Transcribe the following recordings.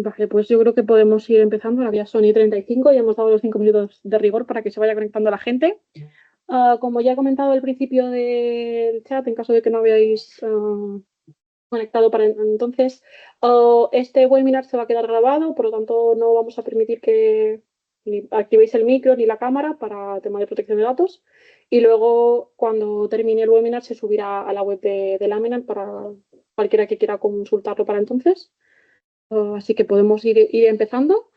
Vale, pues yo creo que podemos ir empezando. Ahora ya son y 35 y hemos dado los 5 minutos de rigor para que se vaya conectando la gente. Como ya he comentado al principio del chat, en caso de que no habéis conectado para entonces, este webinar se va a quedar grabado, por lo tanto no vamos a permitir que ni activéis el micro ni la cámara para tema de protección de datos. Y luego, cuando termine el webinar, se subirá a la web de Laminar para cualquiera que quiera consultarlo para entonces. Así que podemos ir empezando.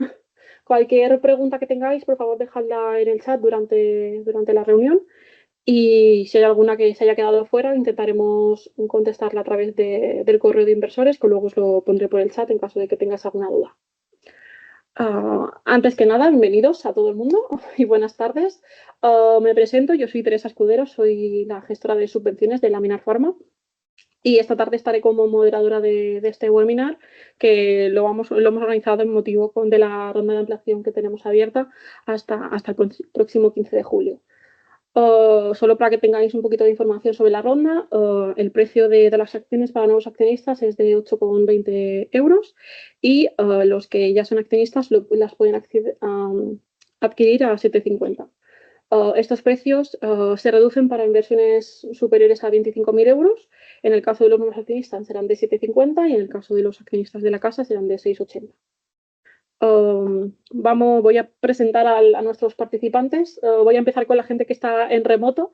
Cualquier pregunta que tengáis, por favor, dejadla en el chat durante la reunión. Y si hay alguna que se haya quedado fuera, intentaremos contestarla a través del correo de inversores, que luego os lo pondré por el chat en caso de que tengas alguna duda. Antes que nada, bienvenidos a todo el mundo y buenas tardes. Me presento, yo soy Teresa Escudero, soy la gestora de subvenciones de Laminar Pharma. Y esta tarde estaré como moderadora de este webinar, que lo hemos organizado en motivo de la ronda de ampliación que tenemos abierta hasta el próximo 15 de julio. Solo para que tengáis un poquito de información sobre la ronda, el precio de las acciones para nuevos accionistas es de 8,20 euros y los que ya son accionistas las pueden adquirir a 7,50. Estos precios se reducen para inversiones superiores a 25.000 euros. En el caso de los nuevos accionistas serán de 7,50 y en el caso de los accionistas de la casa serán de 6,80. Voy a presentar a nuestros participantes. Voy a empezar con la gente que está en remoto.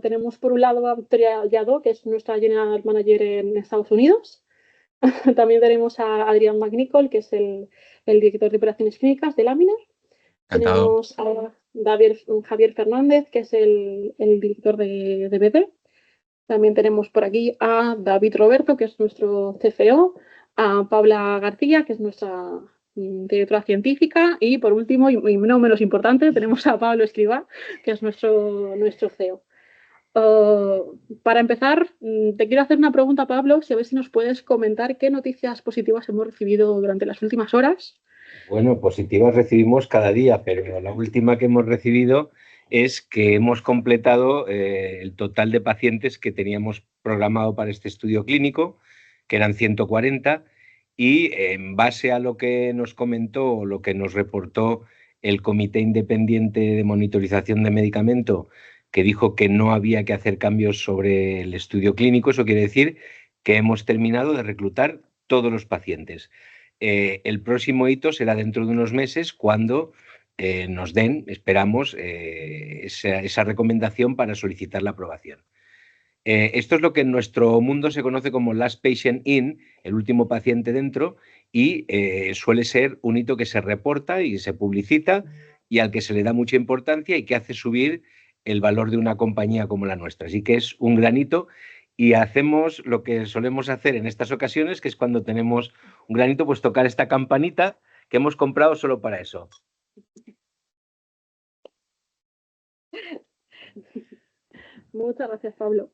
Tenemos por un lado a Victoria Yadó, que es nuestra General Manager en Estados Unidos. También tenemos a Adrián McNichol, que es el director de operaciones clínicas de Laminar. Encantado. Tenemos a Javier Fernández, que es el director de BD. También tenemos por aquí a David Roberto, que es nuestro CFO, a Paula García, que es nuestra directora científica, y por último, y no menos importante, tenemos a Pablo Escribá, que es nuestro CEO. Para empezar, te quiero hacer una pregunta, Pablo, si a ver si nos puedes comentar qué noticias positivas hemos recibido durante las últimas horas. Bueno, positivas recibimos cada día, pero la última que hemos recibido es que hemos completado el total de pacientes que teníamos programado para este estudio clínico, que eran 140, y en base a lo que nos comentó, lo que nos reportó el Comité Independiente de Monitorización de Medicamento, que dijo que no había que hacer cambios sobre el estudio clínico, eso quiere decir que hemos terminado de reclutar todos los pacientes. El próximo hito será dentro de unos meses cuando nos den, esperamos, esa recomendación para solicitar la aprobación. Esto es lo que en nuestro mundo se conoce como last patient in, el último paciente dentro, y suele ser un hito que se reporta y se publicita y al que se le da mucha importancia y que hace subir el valor de una compañía como la nuestra. Así que es un gran hito y hacemos lo que solemos hacer en estas ocasiones, que es cuando tenemos un gran hito, pues tocar esta campanita que hemos comprado solo para eso. Muchas gracias, Pablo.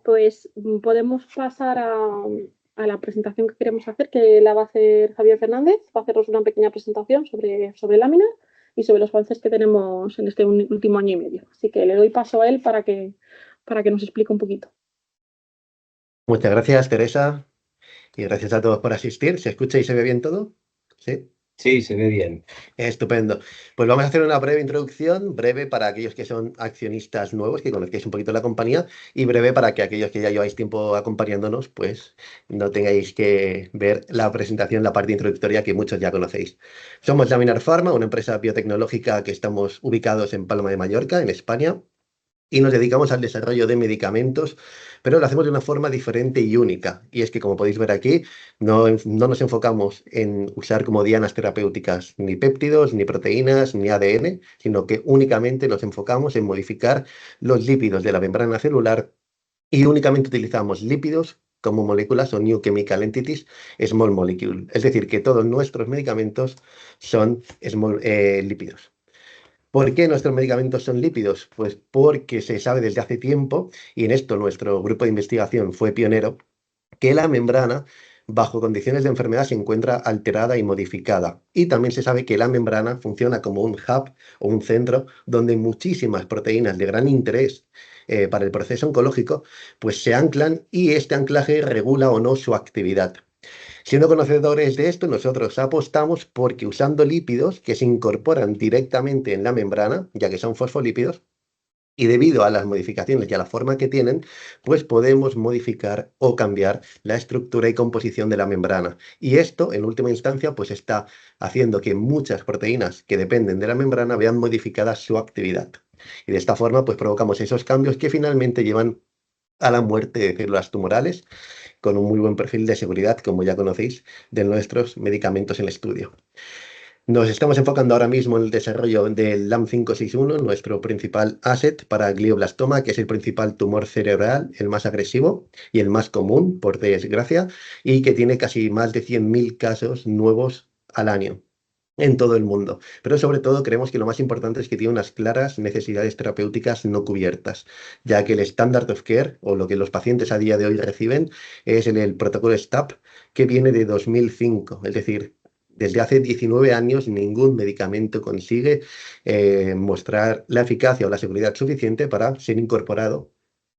Pues podemos pasar a la presentación que queremos hacer, que la va a hacer Javier Fernández. Va a hacernos una pequeña presentación sobre Laminar y sobre los avances que tenemos en este último año y medio. Así que le doy paso a él para que nos explique un poquito. Muchas gracias, Teresa, y gracias a todos por asistir. ¿Se escucha y se ve bien todo? ¿Sí? Sí, se ve bien. Estupendo. Pues vamos a hacer una breve introducción, breve para aquellos que son accionistas nuevos, que conozcáis un poquito la compañía, y breve para que aquellos que ya lleváis tiempo acompañándonos, pues no tengáis que ver la presentación, la parte introductoria que muchos ya conocéis. Somos Laminar Pharma, una empresa biotecnológica que estamos ubicados en Palma de Mallorca, en España. Y nos dedicamos al desarrollo de medicamentos, pero lo hacemos de una forma diferente y única. Y es que, como podéis ver aquí, no nos enfocamos en usar como dianas terapéuticas ni péptidos, ni proteínas, ni ADN, sino que únicamente nos enfocamos en modificar los lípidos de la membrana celular y únicamente utilizamos lípidos como moléculas o New Chemical Entities Small Molecule. Es decir, que todos nuestros medicamentos son lípidos. ¿Por qué nuestros medicamentos son lípidos? Pues porque se sabe desde hace tiempo, y en esto nuestro grupo de investigación fue pionero, que la membrana, bajo condiciones de enfermedad, se encuentra alterada y modificada. Y también se sabe que la membrana funciona como un hub o un centro donde muchísimas proteínas de gran interés para el proceso oncológico, pues se anclan y este anclaje regula o no su actividad. Siendo conocedores de esto, nosotros apostamos porque usando lípidos que se incorporan directamente en la membrana, ya que son fosfolípidos, y debido a las modificaciones y a la forma que tienen, pues podemos modificar o cambiar la estructura y composición de la membrana. Y esto, en última instancia, pues está haciendo que muchas proteínas que dependen de la membrana vean modificada su actividad. Y de esta forma, pues provocamos esos cambios que finalmente llevan a la muerte de células tumorales con un muy buen perfil de seguridad, como ya conocéis, de nuestros medicamentos en estudio. Nos estamos enfocando ahora mismo en el desarrollo del LAM561, nuestro principal asset para glioblastoma, que es el principal tumor cerebral, el más agresivo y el más común, por desgracia, y que tiene casi más de 100.000 casos nuevos al año en todo el mundo. Pero sobre todo creemos que lo más importante es que tiene unas claras necesidades terapéuticas no cubiertas, ya que el standard of care, o lo que los pacientes a día de hoy reciben, es el protocolo STAP, que viene de 2005, es decir, desde hace 19 años ningún medicamento consigue mostrar la eficacia o la seguridad suficiente para ser incorporado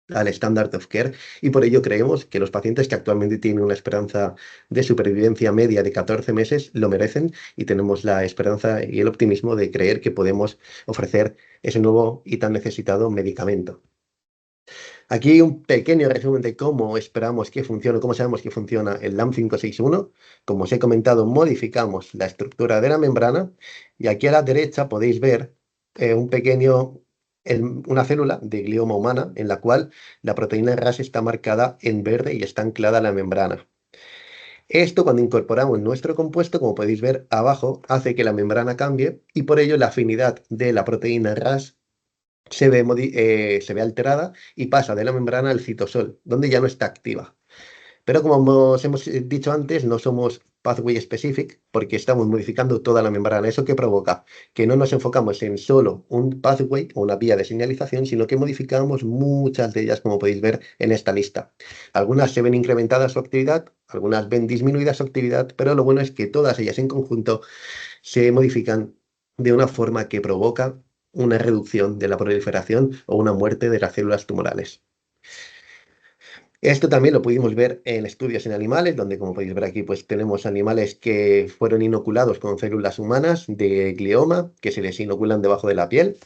al Standard of Care, y por ello creemos que los pacientes que actualmente tienen una esperanza de supervivencia media de 14 meses lo merecen, y tenemos la esperanza y el optimismo de creer que podemos ofrecer ese nuevo y tan necesitado medicamento. Aquí un pequeño resumen de cómo esperamos que funcione, cómo sabemos que funciona el LAM561. Como os he comentado, modificamos la estructura de la membrana, y aquí a la derecha podéis ver un pequeño, una célula de glioma humana en la cual la proteína RAS está marcada en verde y está anclada a la membrana. Esto, cuando incorporamos nuestro compuesto, como podéis ver abajo, hace que la membrana cambie, y por ello la afinidad de la proteína RAS se ve alterada y pasa de la membrana al citosol, donde ya no está activa. Pero como os hemos dicho antes, no somos pathway specific porque estamos modificando toda la membrana. ¿Eso qué provoca? Que no nos enfocamos en solo un pathway o una vía de señalización, sino que modificamos muchas de ellas, como podéis ver en esta lista. Algunas se ven incrementadas su actividad, algunas ven disminuida su actividad, pero lo bueno es que todas ellas en conjunto se modifican de una forma que provoca una reducción de la proliferación o una muerte de las células tumorales. Esto también lo pudimos ver en estudios en animales, donde, como podéis ver aquí, pues tenemos animales que fueron inoculados con células humanas de glioma, que se les inoculan debajo de la piel.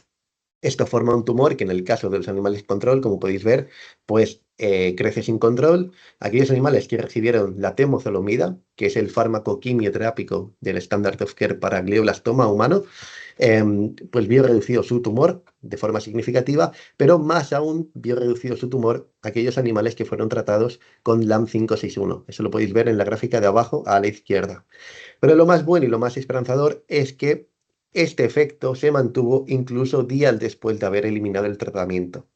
Esto forma un tumor que, en el caso de los animales control, como podéis ver, pues crece sin control. Aquellos animales que recibieron la temozolomida, que es el fármaco quimioterápico del Standard of Care para glioblastoma humano, pues vio reducido su tumor de forma significativa, pero más aún vio reducido su tumor aquellos animales que fueron tratados con LAM561. Eso lo podéis ver en la gráfica de abajo a la izquierda. Pero lo más bueno y lo más esperanzador es que este efecto se mantuvo incluso días después de haber eliminado el tratamiento.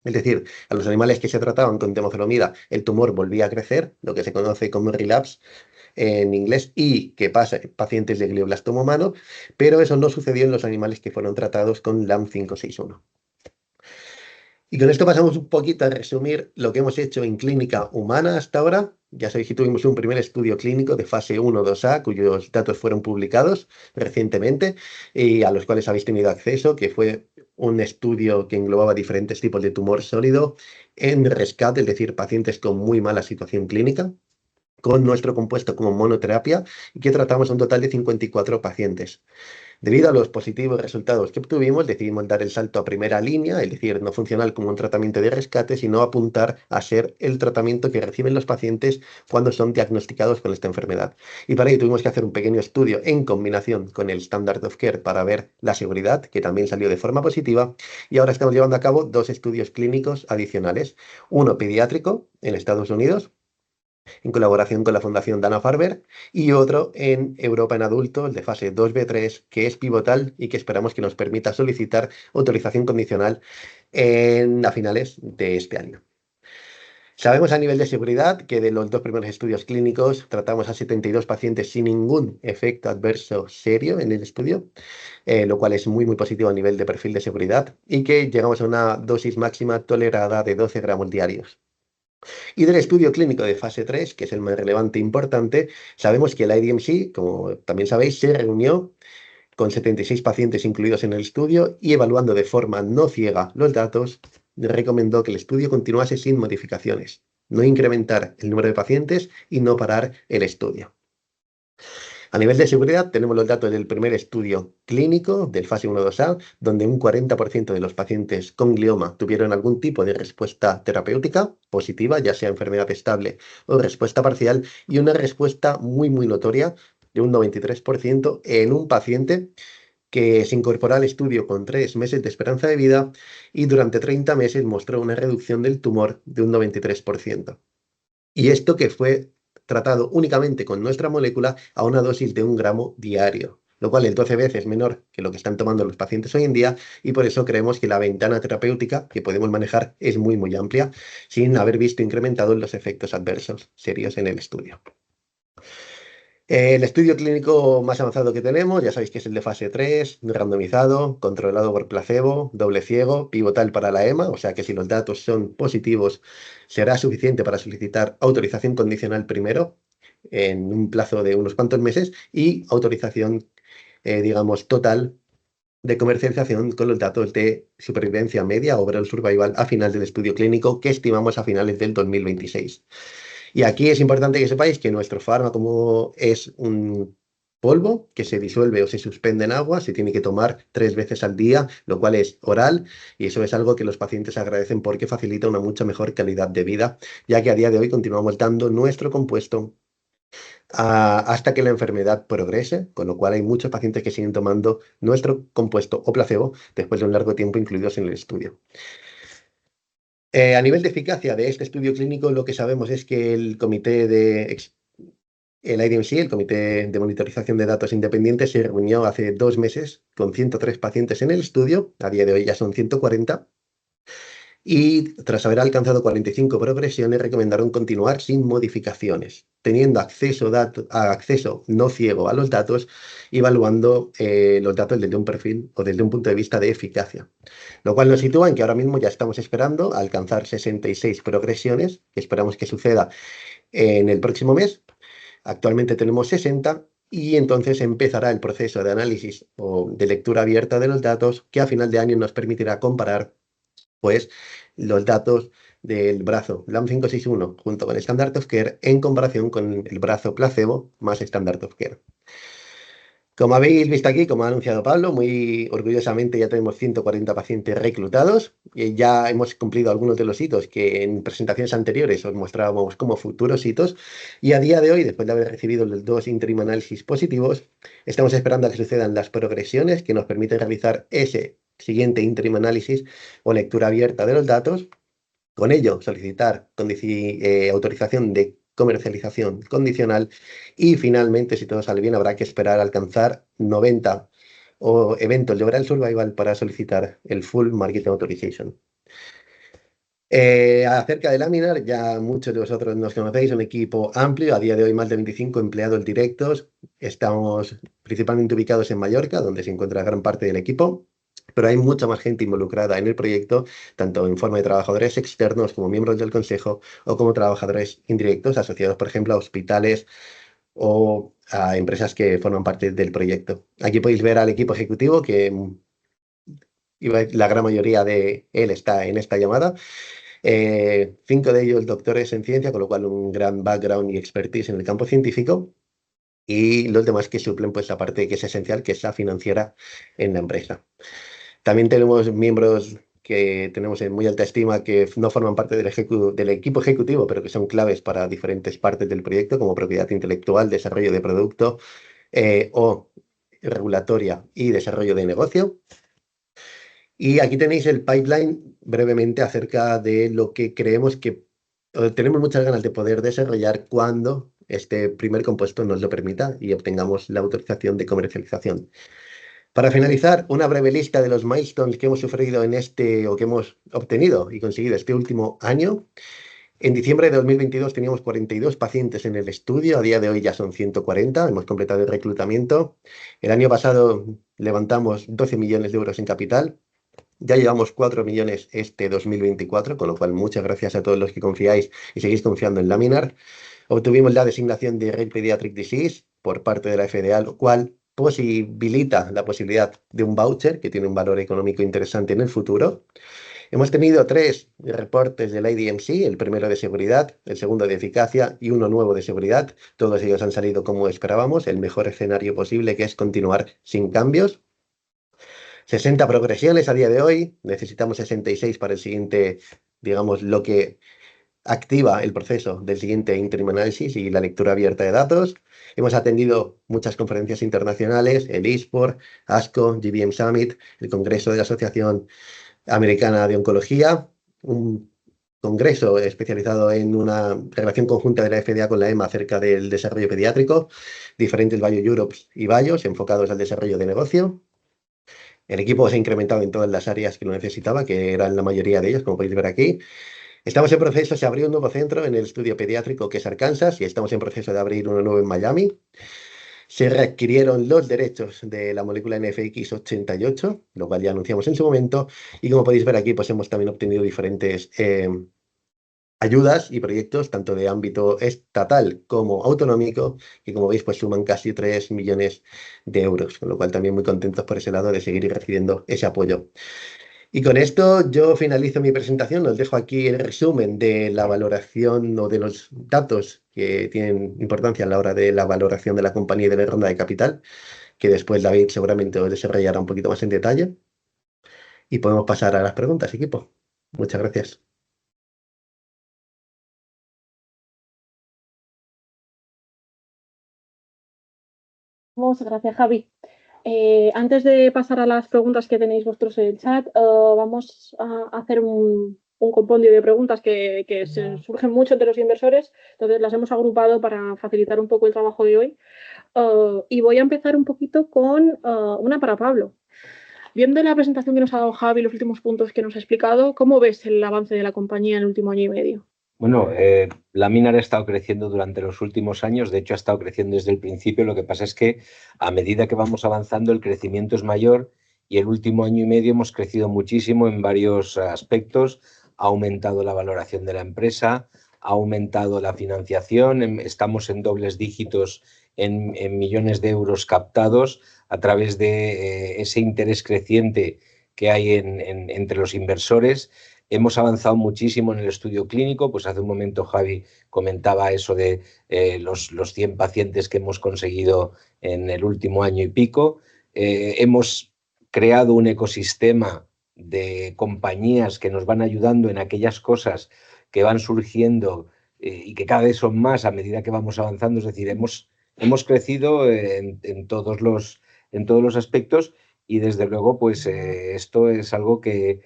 Es decir, a los animales que se trataban con temozolomida, el tumor volvía a crecer, lo que se conoce como relapse en inglés, y que pasa en pacientes de glioblastoma humano, pero eso no sucedió en los animales que fueron tratados con LAM561. Y con esto pasamos un poquito a resumir lo que hemos hecho en clínica humana hasta ahora. Ya sabéis que tuvimos un primer estudio clínico de fase 1-2A, cuyos datos fueron publicados recientemente y a los cuales habéis tenido acceso, que fue un estudio que englobaba diferentes tipos de tumor sólido en rescate, es decir, pacientes con muy mala situación clínica, con nuestro compuesto como monoterapia, y que tratamos a un total de 54 pacientes. Debido a los positivos resultados que obtuvimos, decidimos dar el salto a primera línea, es decir, no funcional como un tratamiento de rescate, sino apuntar a ser el tratamiento que reciben los pacientes cuando son diagnosticados con esta enfermedad. Y para ello tuvimos que hacer un pequeño estudio en combinación con el Standard of Care para ver la seguridad, que también salió de forma positiva, y ahora estamos llevando a cabo 2 estudios clínicos adicionales, uno pediátrico en Estados Unidos, en colaboración con la Fundación Dana-Farber, y otro en Europa en adultos de fase 2b3, que es pivotal y que esperamos que nos permita solicitar autorización condicional a finales de este año. Sabemos a nivel de seguridad que de los 2 primeros estudios clínicos tratamos a 72 pacientes sin ningún efecto adverso serio en el estudio, lo cual es muy positivo a nivel de perfil de seguridad, y que llegamos a una dosis máxima tolerada de 12 gramos diarios. Y del estudio clínico de fase 3, que es el más relevante e importante, sabemos que el IDMC, como también sabéis, se reunió con 76 pacientes incluidos en el estudio, y evaluando de forma no ciega los datos, recomendó que el estudio continuase sin modificaciones. no incrementar el número de pacientes y no parar el estudio. A nivel de seguridad, tenemos los datos del primer estudio clínico del fase 1-2A, donde un 40% de los pacientes con glioma tuvieron algún tipo de respuesta terapéutica positiva, ya sea enfermedad estable o respuesta parcial, y una respuesta muy notoria de un 93% en un paciente que se incorporó al estudio con 3 meses de esperanza de vida y durante 30 meses mostró una reducción del tumor de un 93%. Y esto que fue tratado únicamente con nuestra molécula a una dosis de 1 gramo diario, lo cual es 12 veces menor que lo que están tomando los pacientes hoy en día, y por eso creemos que la ventana terapéutica que podemos manejar es muy amplia, sin haber visto incrementados los efectos adversos serios en el estudio. El estudio clínico más avanzado que tenemos, ya sabéis que es el de fase 3, randomizado, controlado por placebo, doble ciego, pivotal para la EMA, o sea que si los datos son positivos será suficiente para solicitar autorización condicional primero, en un plazo de unos cuantos meses, y autorización, digamos, total de comercialización con los datos de supervivencia media, overall survival, a final del estudio clínico que estimamos a finales del 2026. Y aquí es importante que sepáis que nuestro fármaco es un polvo que se disuelve o se suspende en agua, se tiene que tomar 3 veces al día, lo cual es oral, y eso es algo que los pacientes agradecen porque facilita una mucha mejor calidad de vida, ya que a día de hoy continuamos dando nuestro compuesto hasta que la enfermedad progrese, con lo cual hay muchos pacientes que siguen tomando nuestro compuesto o placebo después de un largo tiempo incluidos en el estudio. A nivel de eficacia de este estudio clínico, lo que sabemos es que el IDMC, el Comité de Monitorización de Datos Independientes, se reunió hace 2 meses con 103 pacientes en el estudio, a día de hoy ya son 140, y tras haber alcanzado 45 progresiones recomendaron continuar sin modificaciones, teniendo acceso no ciego a los datos, evaluando los datos desde un perfil o desde un punto de vista de eficacia. Lo cual nos sitúa en que ahora mismo ya estamos esperando alcanzar 66 progresiones, que esperamos que suceda en el próximo mes. Actualmente tenemos 60 y entonces empezará el proceso de análisis o de lectura abierta de los datos que a final de año nos permitirá comparar pues los datos del brazo LAM561 junto con Standard of Care en comparación con el brazo placebo más Standard of Care. Como habéis visto aquí, como ha anunciado Pablo, muy orgullosamente ya tenemos 140 pacientes reclutados y ya hemos cumplido algunos de los hitos que en presentaciones anteriores os mostrábamos como futuros hitos, y a día de hoy, después de haber recibido los 2 interim análisis positivos, estamos esperando a que sucedan las progresiones que nos permiten realizar ese siguiente interim análisis o lectura abierta de los datos. Con ello, solicitar autorización de comercialización condicional y finalmente, si todo sale bien, habrá que esperar a alcanzar 90 eventos de overall survival para solicitar el full market authorization. Acerca de Laminar, ya muchos de vosotros nos conocéis, un equipo amplio, a día de hoy más de 25 empleados directos. Estamos principalmente ubicados en Mallorca, donde se encuentra gran parte del equipo, pero hay mucha más gente involucrada en el proyecto, tanto en forma de trabajadores externos como miembros del consejo o como trabajadores indirectos asociados, por ejemplo, a hospitales o a empresas que forman parte del proyecto. Aquí podéis ver al equipo ejecutivo, que la gran mayoría de él está en esta llamada. 5 de ellos doctores en ciencia, con lo cual un gran background y expertise en el campo científico, y los demás que suplen pues la parte que es esencial, que es la financiera en la empresa. También tenemos miembros que tenemos en muy alta estima que no forman parte del equipo ejecutivo, pero que son claves para diferentes partes del proyecto, como propiedad intelectual, desarrollo de producto o regulatoria y desarrollo de negocio. Y aquí tenéis el pipeline brevemente acerca de lo que creemos que tenemos muchas ganas de poder desarrollar cuando este primer compuesto nos lo permita y obtengamos la autorización de comercialización. Para finalizar, una breve lista de los milestones que hemos sufrido o que hemos obtenido y conseguido este último año. En diciembre de 2022 teníamos 42 pacientes en el estudio, a día de hoy ya son 140, hemos completado el reclutamiento. El año pasado levantamos 12 millones de euros en capital. Ya llevamos 4 millones este 2024, con lo cual muchas gracias a todos los que confiáis y seguís confiando en Laminar. Obtuvimos la designación de Rare Pediatric Disease por parte de la FDA, lo cual posibilita la posibilidad de un voucher que tiene un valor económico interesante en el futuro. Hemos tenido 3 reportes del IDMC, el primero de seguridad, el segundo de eficacia y uno nuevo de seguridad. Todos ellos han salido como esperábamos, el mejor escenario posible, que es continuar sin cambios. 60 progresiones a día de hoy, necesitamos 66 para el siguiente, digamos, lo que activa el proceso del siguiente interim análisis y la lectura abierta de datos. Hemos atendido muchas conferencias internacionales, el eSport, ASCO, GBM Summit, el Congreso de la Asociación Americana de Oncología, un congreso especializado en una relación conjunta de la FDA con la EMA acerca del desarrollo pediátrico, diferentes Bio Europes y Bios enfocados al desarrollo de negocio. El equipo se ha incrementado en todas las áreas que lo necesitaba, que eran la mayoría de ellos, como podéis ver aquí. Estamos en proceso, se abrió un nuevo centro en el estudio pediátrico que es Arkansas y estamos en proceso de abrir uno nuevo en Miami. Se readquirieron los derechos de la molécula NFX88, lo cual ya anunciamos en su momento, y como podéis ver aquí, pues hemos también obtenido diferentes ayudas y proyectos, tanto de ámbito estatal como autonómico, que como veis, pues suman casi 3 millones de euros, con lo cual también muy contentos por ese lado de seguir recibiendo ese apoyo. Y con esto yo finalizo mi presentación. Os dejo aquí el resumen de la valoración o de los datos que tienen importancia a la hora de la valoración de la compañía y de la ronda de capital, que después David seguramente os desarrollará un poquito más en detalle. Y podemos pasar a las preguntas, equipo. Muchas gracias. Muchas gracias, Javi. Antes de pasar a las preguntas que tenéis vosotros en el chat, vamos a hacer un compendio de preguntas que se surgen mucho entre los inversores, entonces las hemos agrupado para facilitar un poco el trabajo de hoy. Y voy a empezar un poquito con una para Pablo. Viendo la presentación que nos ha dado Javi, los últimos puntos que nos ha explicado, ¿cómo ves el avance de la compañía en el último año y medio? Bueno, Laminar ha estado creciendo durante los últimos años, de hecho ha estado creciendo desde el principio, lo que pasa es que a medida que vamos avanzando el crecimiento es mayor y el último año y medio hemos crecido muchísimo en varios aspectos, ha aumentado la valoración de la empresa, ha aumentado la financiación, estamos en dobles dígitos en millones de euros captados a través de ese interés creciente que hay entre los inversores. Hemos avanzado muchísimo en el estudio clínico, pues hace un momento Javi comentaba eso de los 100 pacientes que hemos conseguido en el último año y pico. Hemos creado un ecosistema de compañías que nos van ayudando en aquellas cosas que van surgiendo y que cada vez son más a medida que vamos avanzando. Es decir, hemos crecido en todos los aspectos y desde luego pues esto es algo que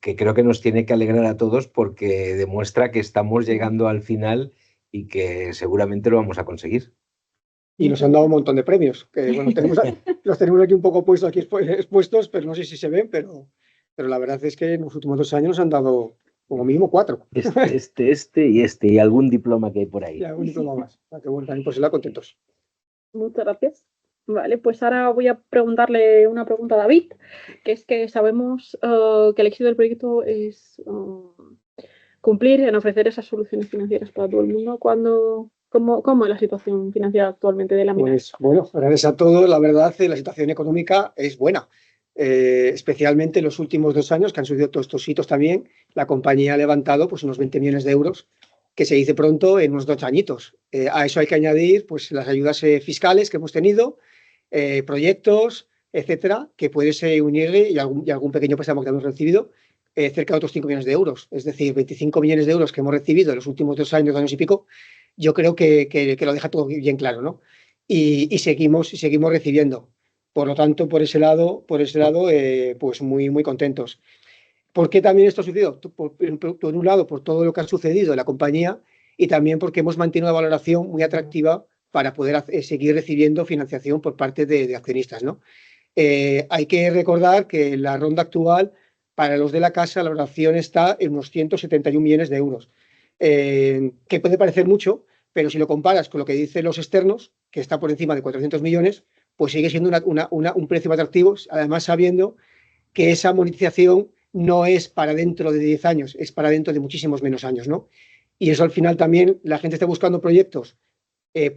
creo que nos tiene que alegrar a todos porque demuestra que estamos llegando al final y que seguramente lo vamos a conseguir. Y nos han dado un montón de premios, que bueno, los tenemos aquí un poco puestos, aquí expuestos, pero no sé si se ven, pero la verdad es que en los últimos 2 años nos han dado como mínimo 4. Y algún diploma que hay por ahí. Y algún diploma más, para que bueno, también por ser contentos. Muchas gracias. Vale, pues ahora voy a preguntarle una pregunta a David, que es que sabemos que el éxito del proyecto es cumplir en ofrecer esas soluciones financieras para todo el mundo. ¿Cómo es la situación financiera actualmente de Laminar? Pues bueno, gracias a todo, la verdad, la situación económica es buena. Especialmente en los últimos 2 años, que han sucedido todos estos hitos también, la compañía ha levantado pues unos 20 millones de euros, que se dice pronto en unos 2 añitos. A eso hay que añadir pues las ayudas fiscales que hemos tenido, proyectos, etcétera, que puedes unirle y algún pequeño préstamo que hemos recibido, cerca de otros 5 millones de euros. Es decir, 25 millones de euros que hemos recibido en los últimos 2 años y pico, yo creo que lo deja todo bien claro, ¿no? Y seguimos recibiendo. Por lo tanto, por ese lado, pues muy, muy contentos. ¿Por qué también esto ha sucedido? Por un lado, por todo lo que ha sucedido en la compañía y también porque hemos mantenido una valoración muy atractiva para poder seguir recibiendo financiación por parte de accionistas, ¿no? Hay que recordar que la ronda actual, para los de la casa, la valoración está en unos 171 millones de euros, que puede parecer mucho, pero si lo comparas con lo que dicen los externos, que está por encima de 400 millones, pues sigue siendo un precio más atractivo, además sabiendo que esa monetización no es para dentro de 10 años, es para dentro de muchísimos menos años, ¿no? Y eso al final también la gente está buscando por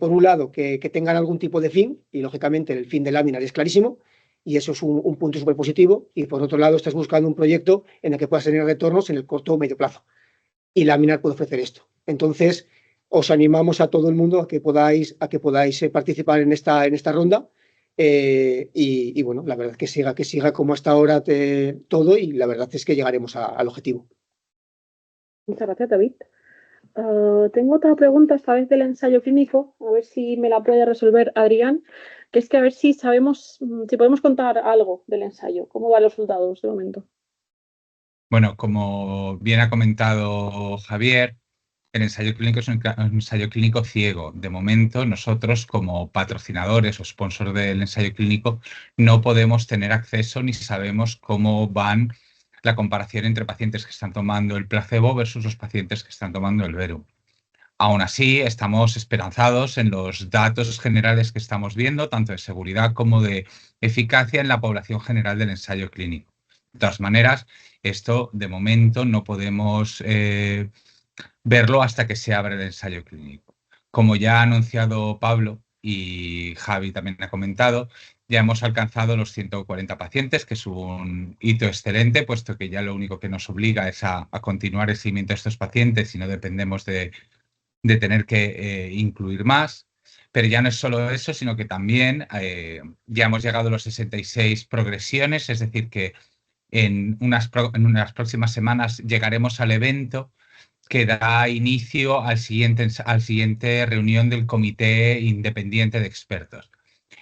un lado, que tengan algún tipo de fin, y lógicamente el fin de Laminar es clarísimo, Y eso es un punto súper positivo. Y por otro lado, estás buscando un proyecto en el que puedas tener retornos en el corto o medio plazo. Y Laminar puede ofrecer esto. Entonces, os animamos a todo el mundo a que podáis participar en esta ronda. Y bueno, la verdad que siga como hasta ahora todo, y la verdad es que llegaremos al objetivo. Muchas gracias, David. Tengo otra pregunta, esta vez del ensayo clínico, a ver si me la puede resolver Adrián, que es que a ver si sabemos, si podemos contar algo del ensayo, cómo van los resultados de momento. Bueno, como bien ha comentado Javier, el ensayo clínico es un ensayo clínico ciego. De momento, nosotros como patrocinadores o sponsors del ensayo clínico no podemos tener acceso ni sabemos cómo van la comparación entre pacientes que están tomando el placebo versus los pacientes que están tomando el verum. Aún así, estamos esperanzados en los datos generales que estamos viendo, tanto de seguridad como de eficacia en la población general del ensayo clínico. De todas maneras, esto de momento no podemos verlo hasta que se abra el ensayo clínico. Como ya ha anunciado Pablo y Javi también ha comentado, ya hemos alcanzado los 140 pacientes, que es un hito excelente, puesto que ya lo único que nos obliga es a continuar el seguimiento de estos pacientes y no dependemos de tener que incluir más. Pero ya no es solo eso, sino que también ya hemos llegado a los 66 progresiones, es decir, que en unas próximas semanas llegaremos al evento que da inicio al siguiente reunión del Comité Independiente de Expertos.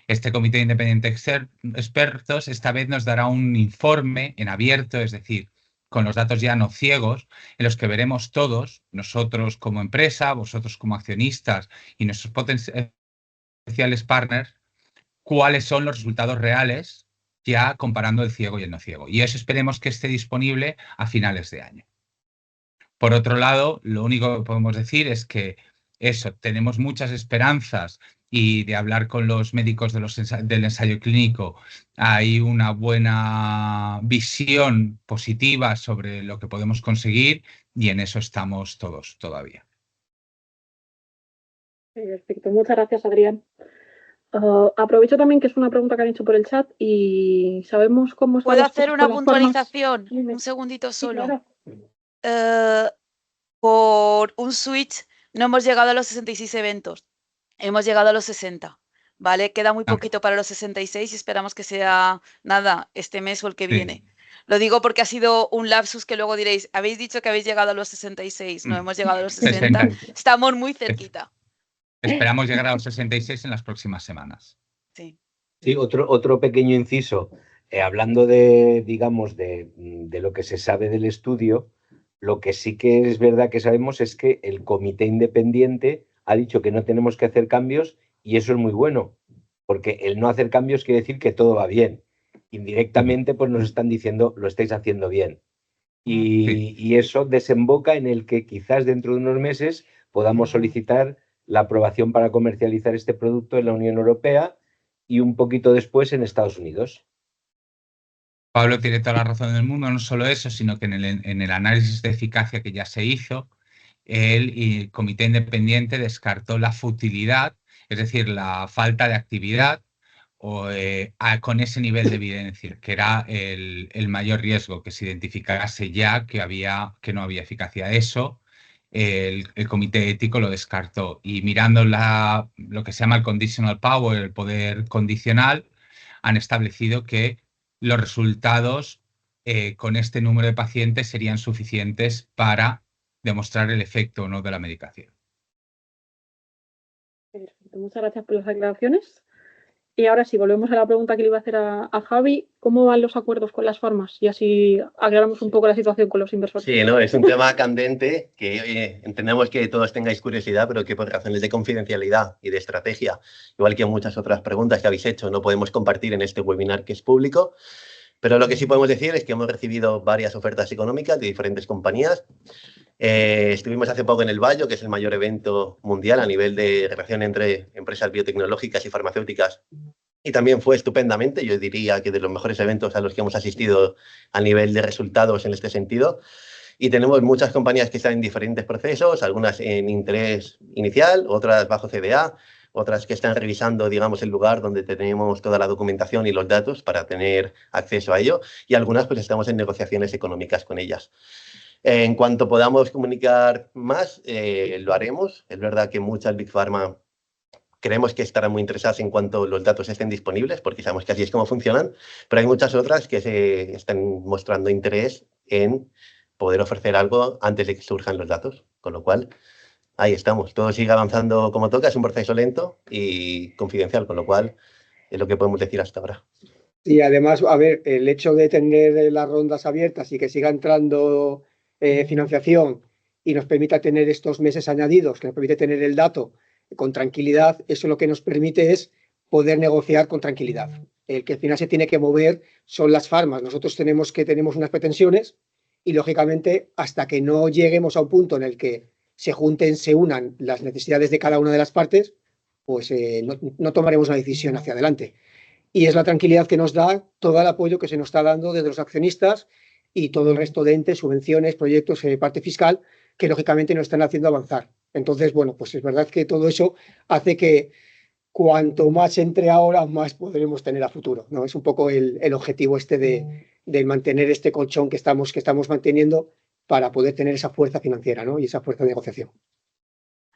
Este Comité Independiente de Expertos esta vez nos dará un informe en abierto, es decir, con los datos ya no ciegos, en los que veremos todos, nosotros como empresa, vosotros como accionistas y nuestros potenciales partners, cuáles son los resultados reales ya comparando el ciego y el no ciego. Y eso esperemos que esté disponible a finales de año. Por otro lado, lo único que podemos decir es que tenemos muchas esperanzas y de hablar con los médicos del ensayo clínico hay una buena visión positiva sobre lo que podemos conseguir y en eso estamos todos todavía. Perfecto, muchas gracias, Adrián. Aprovecho también que es una pregunta que han hecho por el chat y sabemos cómo están ¿Puedo las hacer cosas una con las formas. puntualización? Dime. Un segundito Sí, solo. claro. Por un switch no hemos llegado a los 66 eventos. Hemos llegado a los 60. ¿Vale? Queda muy poquito para los 66 y esperamos que sea, nada, este mes o el que viene. Lo digo porque ha sido un lapsus que luego diréis, habéis dicho que habéis llegado a los 66, no hemos llegado a los 60, estamos muy cerquita. Esperamos llegar a los 66 en las próximas semanas. Sí. Sí, otro pequeño inciso. Hablando de, digamos, de lo que se sabe del estudio, lo que sí que es verdad que sabemos es que el comité independiente ha dicho que no tenemos que hacer cambios y eso es muy bueno, porque el no hacer cambios quiere decir que todo va bien. Indirectamente, pues nos están diciendo, lo estáis haciendo bien. Y eso desemboca en el que quizás dentro de unos meses podamos solicitar la aprobación para comercializar este producto en la Unión Europea y un poquito después en Estados Unidos. Pablo tiene toda la razón del mundo, no solo eso, sino que en el análisis de eficacia que ya se hizo, el comité independiente descartó la futilidad, es decir, la falta de actividad con ese nivel de evidencia, que era el mayor riesgo, que se identificase ya que no había eficacia. Eso el comité ético lo descartó. Y mirando lo que se llama el conditional power, el poder condicional, han establecido que los resultados con este número de pacientes serían suficientes para demostrar el efecto o no de la medicación. Perfecto, muchas gracias por las aclaraciones. Y ahora sí, volvemos a la pregunta que le iba a hacer a Javi. ¿Cómo van los acuerdos con las farmas? Y así aclaramos un poco la situación con los inversores. Sí, no, es un tema candente que entendemos que todos tengáis curiosidad, pero que por razones de confidencialidad y de estrategia, igual que muchas otras preguntas que habéis hecho, no podemos compartir en este webinar que es público. Pero lo que sí podemos decir es que hemos recibido varias ofertas económicas de diferentes compañías. Estuvimos hace poco en el Bayo, que es el mayor evento mundial a nivel de relación entre empresas biotecnológicas y farmacéuticas. Y también fue estupendamente, yo diría que de los mejores eventos a los que hemos asistido a nivel de resultados en este sentido. Y tenemos muchas compañías que están en diferentes procesos, algunas en interés inicial, otras bajo CDA, otras que están revisando, digamos, el lugar donde tenemos toda la documentación y los datos para tener acceso a ello, y algunas pues estamos en negociaciones económicas con ellas. En cuanto podamos comunicar más, lo haremos. Es verdad que muchas Big Pharma creemos que estarán muy interesadas en cuanto los datos estén disponibles, porque sabemos que así es como funcionan, pero hay muchas otras que se están mostrando interés en poder ofrecer algo antes de que surjan los datos, con lo cual ahí estamos. Todo sigue avanzando como toca, es un proceso lento y confidencial, con lo cual es lo que podemos decir hasta ahora. Y además, a ver, el hecho de tener las rondas abiertas y que siga entrando financiación y nos permita tener estos meses añadidos, que nos permite tener el dato con tranquilidad, eso lo que nos permite es poder negociar con tranquilidad. El que al final se tiene que mover son las farmas. Nosotros tenemos unas pretensiones y, lógicamente, hasta que no lleguemos a un punto en el que se unan las necesidades de cada una de las partes, pues no tomaremos una decisión hacia adelante. Y es la tranquilidad que nos da todo el apoyo que se nos está dando desde los accionistas y todo el resto de entes, subvenciones, proyectos, parte fiscal, que lógicamente nos están haciendo avanzar. Entonces, bueno, pues es verdad que todo eso hace que cuanto más entre ahora, más podremos tener a futuro, ¿no? Es un poco el objetivo este de mantener este colchón que estamos manteniendo para poder tener esa fuerza financiera, ¿no? Y esa fuerza de negociación.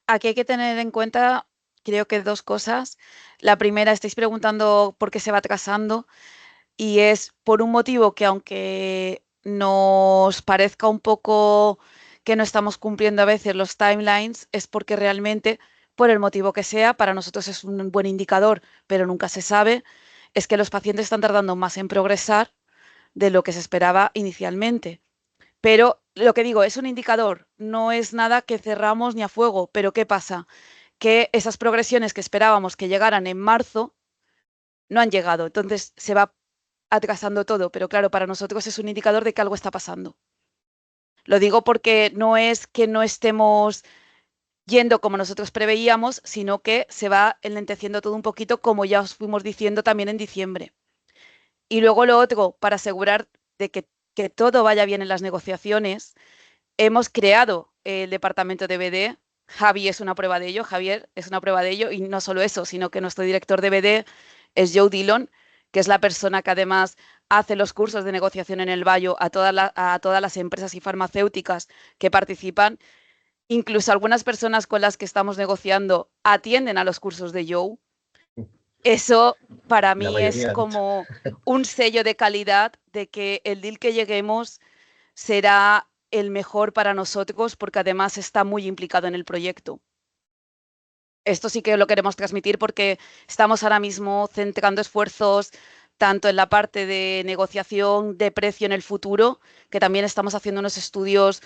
Aquí hay que tener en cuenta, creo que 2 cosas. La primera, estáis preguntando por qué se va atrasando, y es por un motivo que, aunque nos parezca un poco que no estamos cumpliendo a veces los timelines, es porque realmente, por el motivo que sea, para nosotros es un buen indicador, pero nunca se sabe, es que los pacientes están tardando más en progresar de lo que se esperaba inicialmente. Pero lo que digo, es un indicador, no es nada que cerramos ni a fuego. Pero ¿qué pasa? Que esas progresiones que esperábamos que llegaran en marzo no han llegado. Entonces se va atrasando todo. Pero claro, para nosotros es un indicador de que algo está pasando. Lo digo porque no es que no estemos yendo como nosotros preveíamos, sino que se va enlenteciendo todo un poquito, como ya os fuimos diciendo también en diciembre. Y luego lo otro, para asegurar de que todo vaya bien en las negociaciones, hemos creado el departamento de BD. Javi es una prueba de ello, Javier es una prueba de ello, y no solo eso, sino que nuestro director de BD es Joe Dillon, que es la persona que además hace los cursos de negociación en el Bayo a todas las empresas y farmacéuticas que participan. Incluso algunas personas con las que estamos negociando atienden a los cursos de Joe. Eso para mí es como un sello de calidad de que el deal que lleguemos será el mejor para nosotros, porque además está muy implicado en el proyecto. Esto sí que lo queremos transmitir porque estamos ahora mismo centrando esfuerzos tanto en la parte de negociación de precio en el futuro, que también estamos haciendo unos estudios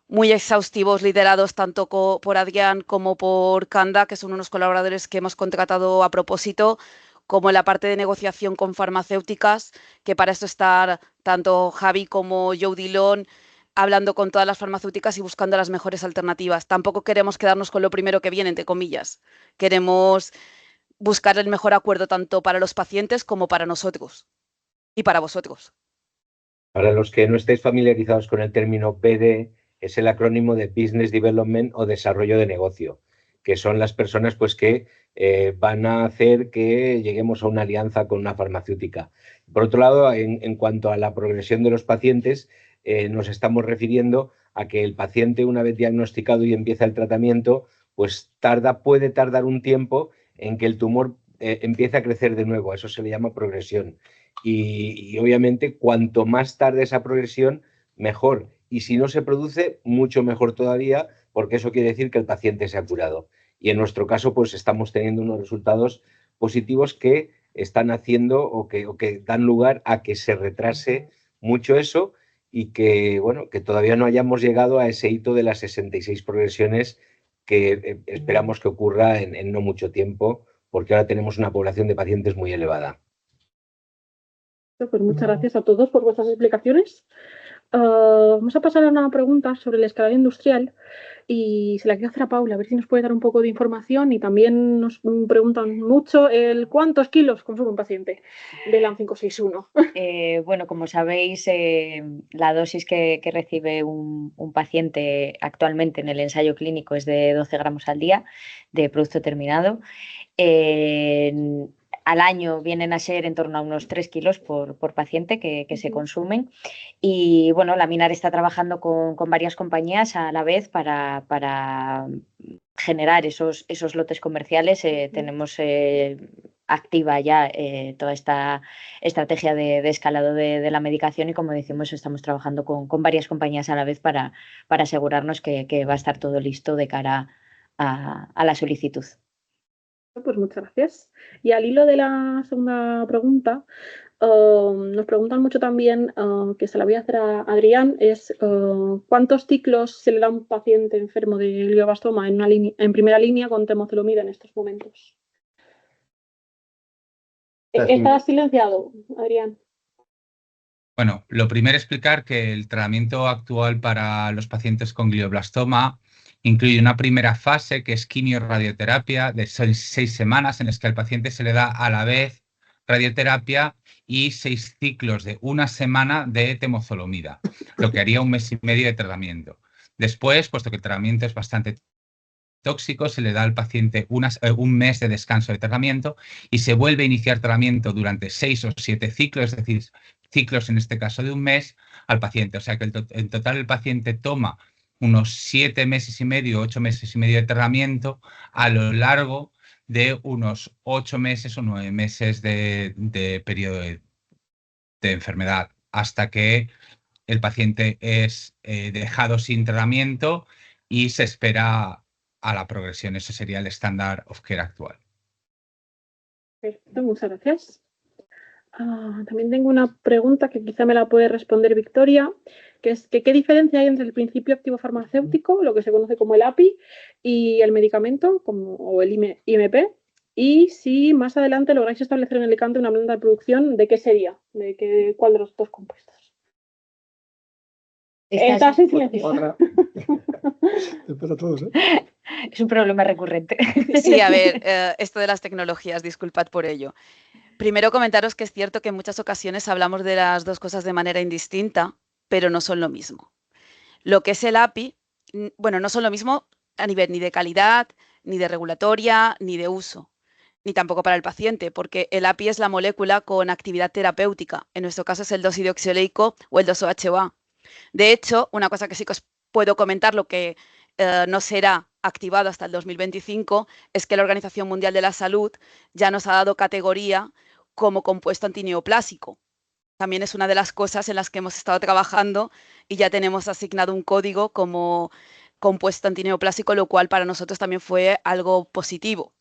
muy exhaustivos liderados tanto por Adrián como por Kanda, que son unos colaboradores que hemos contratado a propósito, como en la parte de negociación con farmacéuticas, que para esto están tanto Javi como Joe Dillon hablando con todas las farmacéuticas y buscando las mejores alternativas. Tampoco queremos quedarnos con lo primero que viene, entre comillas. Queremos buscar el mejor acuerdo tanto para los pacientes como para nosotros y para vosotros. Para los que no estéis familiarizados con el término BD, es el acrónimo de Business Development o Desarrollo de Negocio, que son las personas pues, que van a hacer que lleguemos a una alianza con una farmacéutica. Por otro lado, en cuanto a la progresión de los pacientes, nos estamos refiriendo a que el paciente, una vez diagnosticado y empieza el tratamiento, pues puede tardar un tiempo en que el tumor empiece a crecer de nuevo. Eso se le llama progresión. Y obviamente, cuanto más tarde esa progresión, mejor. Y si no se produce, mucho mejor todavía, porque eso quiere decir que el paciente se ha curado. Y en nuestro caso, pues estamos teniendo unos resultados positivos que están haciendo o que dan lugar a que se retrase mucho eso y que, bueno, que todavía no hayamos llegado a ese hito de las 66 progresiones que esperamos que ocurra en no mucho tiempo, porque ahora tenemos una población de pacientes muy elevada. Pues muchas gracias a todos por vuestras explicaciones. Vamos a pasar a una pregunta sobre el escalado industrial y se la quiero hacer a Paula, a ver si nos puede dar un poco de información, y también nos preguntan mucho el cuántos kilos consume un paciente de LAM 561. Bueno, como sabéis, la dosis que recibe un paciente actualmente en el ensayo clínico es de 12 gramos al día de producto terminado. Al año vienen a ser en torno a unos 3 kilos por paciente que se consumen. Y bueno, Laminar está trabajando con varias compañías a la vez para generar esos lotes comerciales. Tenemos activa ya toda esta estrategia de escalado de la medicación, y como decimos, estamos trabajando con varias compañías a la vez para asegurarnos que va a estar todo listo de cara a la solicitud. Pues muchas gracias. Y al hilo de la segunda pregunta, nos preguntan mucho también, que se la voy a hacer a Adrián, es ¿cuántos ciclos se le da a un paciente enfermo de glioblastoma en primera línea con temozolomida en estos momentos? ¿Estás silenciado, Adrián? Bueno, lo primero explicar que el tratamiento actual para los pacientes con glioblastoma incluye una primera fase que es quimio-radioterapia de 6 semanas, en las que al paciente se le da a la vez radioterapia y 6 ciclos de 1 semana de temozolomida, lo que haría 1 mes y medio de tratamiento. Después, puesto que el tratamiento es bastante tóxico, se le da al paciente 1 mes de descanso de tratamiento y se vuelve a iniciar tratamiento durante 6 o 7 ciclos, es decir, ciclos en este caso de 1 mes al paciente. O sea que en total el paciente toma unos 7 meses y medio, 8 meses y medio de tratamiento a lo largo de unos 8 meses o 9 meses de periodo de enfermedad, hasta que el paciente es dejado sin tratamiento y se espera a la progresión. Ese sería el estándar of care actual. Perfecto, muchas gracias. También tengo una pregunta que quizá me la puede responder Victoria, que es que ¿qué diferencia hay entre el principio activo farmacéutico, lo que se conoce como el API, y el medicamento, o el IMP? Y si más adelante lográis establecer en Alicante una planta de producción, ¿de qué sería? ¿Cuál de los dos compuestos? Estás en silencio. Para todos, ¿eh? Es un problema recurrente. Sí, a ver, esto de las tecnologías, disculpad por ello. Primero comentaros que es cierto que en muchas ocasiones hablamos de las dos cosas de manera indistinta, pero no son lo mismo. Lo que es el API, bueno, no son lo mismo a nivel ni de calidad, ni de regulatoria, ni de uso, ni tampoco para el paciente, porque el API es la molécula con actividad terapéutica. En nuestro caso es el 2-hidroxioleico o el 2-OHOA. De hecho, una cosa que sí que os puedo comentar, lo que no será activado hasta el 2025, es que la Organización Mundial de la Salud ya nos ha dado categoría como compuesto antineoplásico. También es una de las cosas en las que hemos estado trabajando y ya tenemos asignado un código como compuesto antineoplásico, lo cual para nosotros también fue algo positivo.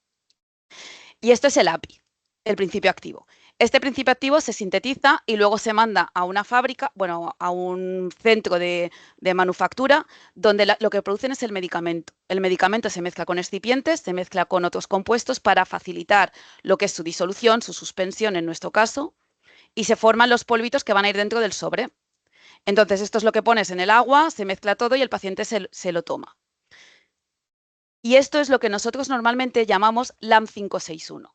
Y esto es el API, el principio activo. Este principio activo se sintetiza y luego se manda a una fábrica, bueno, a un centro de manufactura, donde lo que producen es el medicamento. El medicamento se mezcla con excipientes, se mezcla con otros compuestos para facilitar lo que es su disolución, su suspensión en nuestro caso, y se forman los polvitos que van a ir dentro del sobre. Entonces, esto es lo que pones en el agua, se mezcla todo y el paciente se lo toma. Y esto es lo que nosotros normalmente llamamos LAM 561.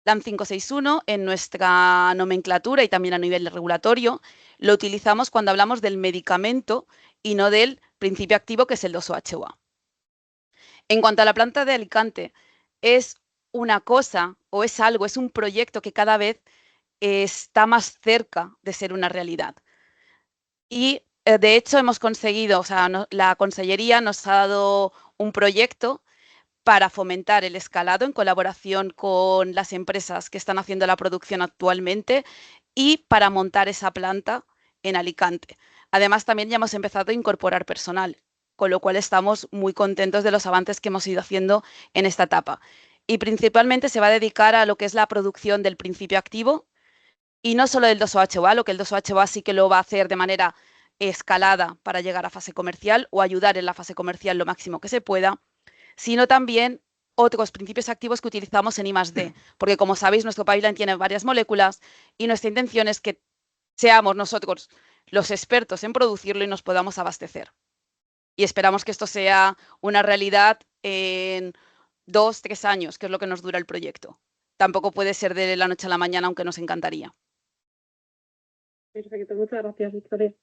LAM 561 en nuestra nomenclatura y también a nivel regulatorio lo utilizamos cuando hablamos del medicamento y no del principio activo, que es el 2-OHOA. En cuanto a la planta de Alicante, es una cosa o es algo, es un proyecto que cada vez está más cerca de ser una realidad. Y de hecho hemos conseguido, o sea, la Consellería nos ha dado un proyecto para fomentar el escalado en colaboración con las empresas que están haciendo la producción actualmente y para montar esa planta en Alicante. Además, también ya hemos empezado a incorporar personal, con lo cual estamos muy contentos de los avances que hemos ido haciendo en esta etapa. Y principalmente se va a dedicar a lo que es la producción del principio activo y no solo del 2-OHOA, lo que el 2-OHOA sí que lo va a hacer de manera escalada para llegar a fase comercial o ayudar en la fase comercial lo máximo que se pueda, sino también otros principios activos que utilizamos en I+D, porque como sabéis, nuestro pipeline tiene varias moléculas y nuestra intención es que seamos nosotros los expertos en producirlo y nos podamos abastecer. Y esperamos que esto sea una realidad en 2, 3 años, que es lo que nos dura el proyecto. Tampoco puede ser de la noche a la mañana, aunque nos encantaría. Perfecto, muchas gracias, Victoria.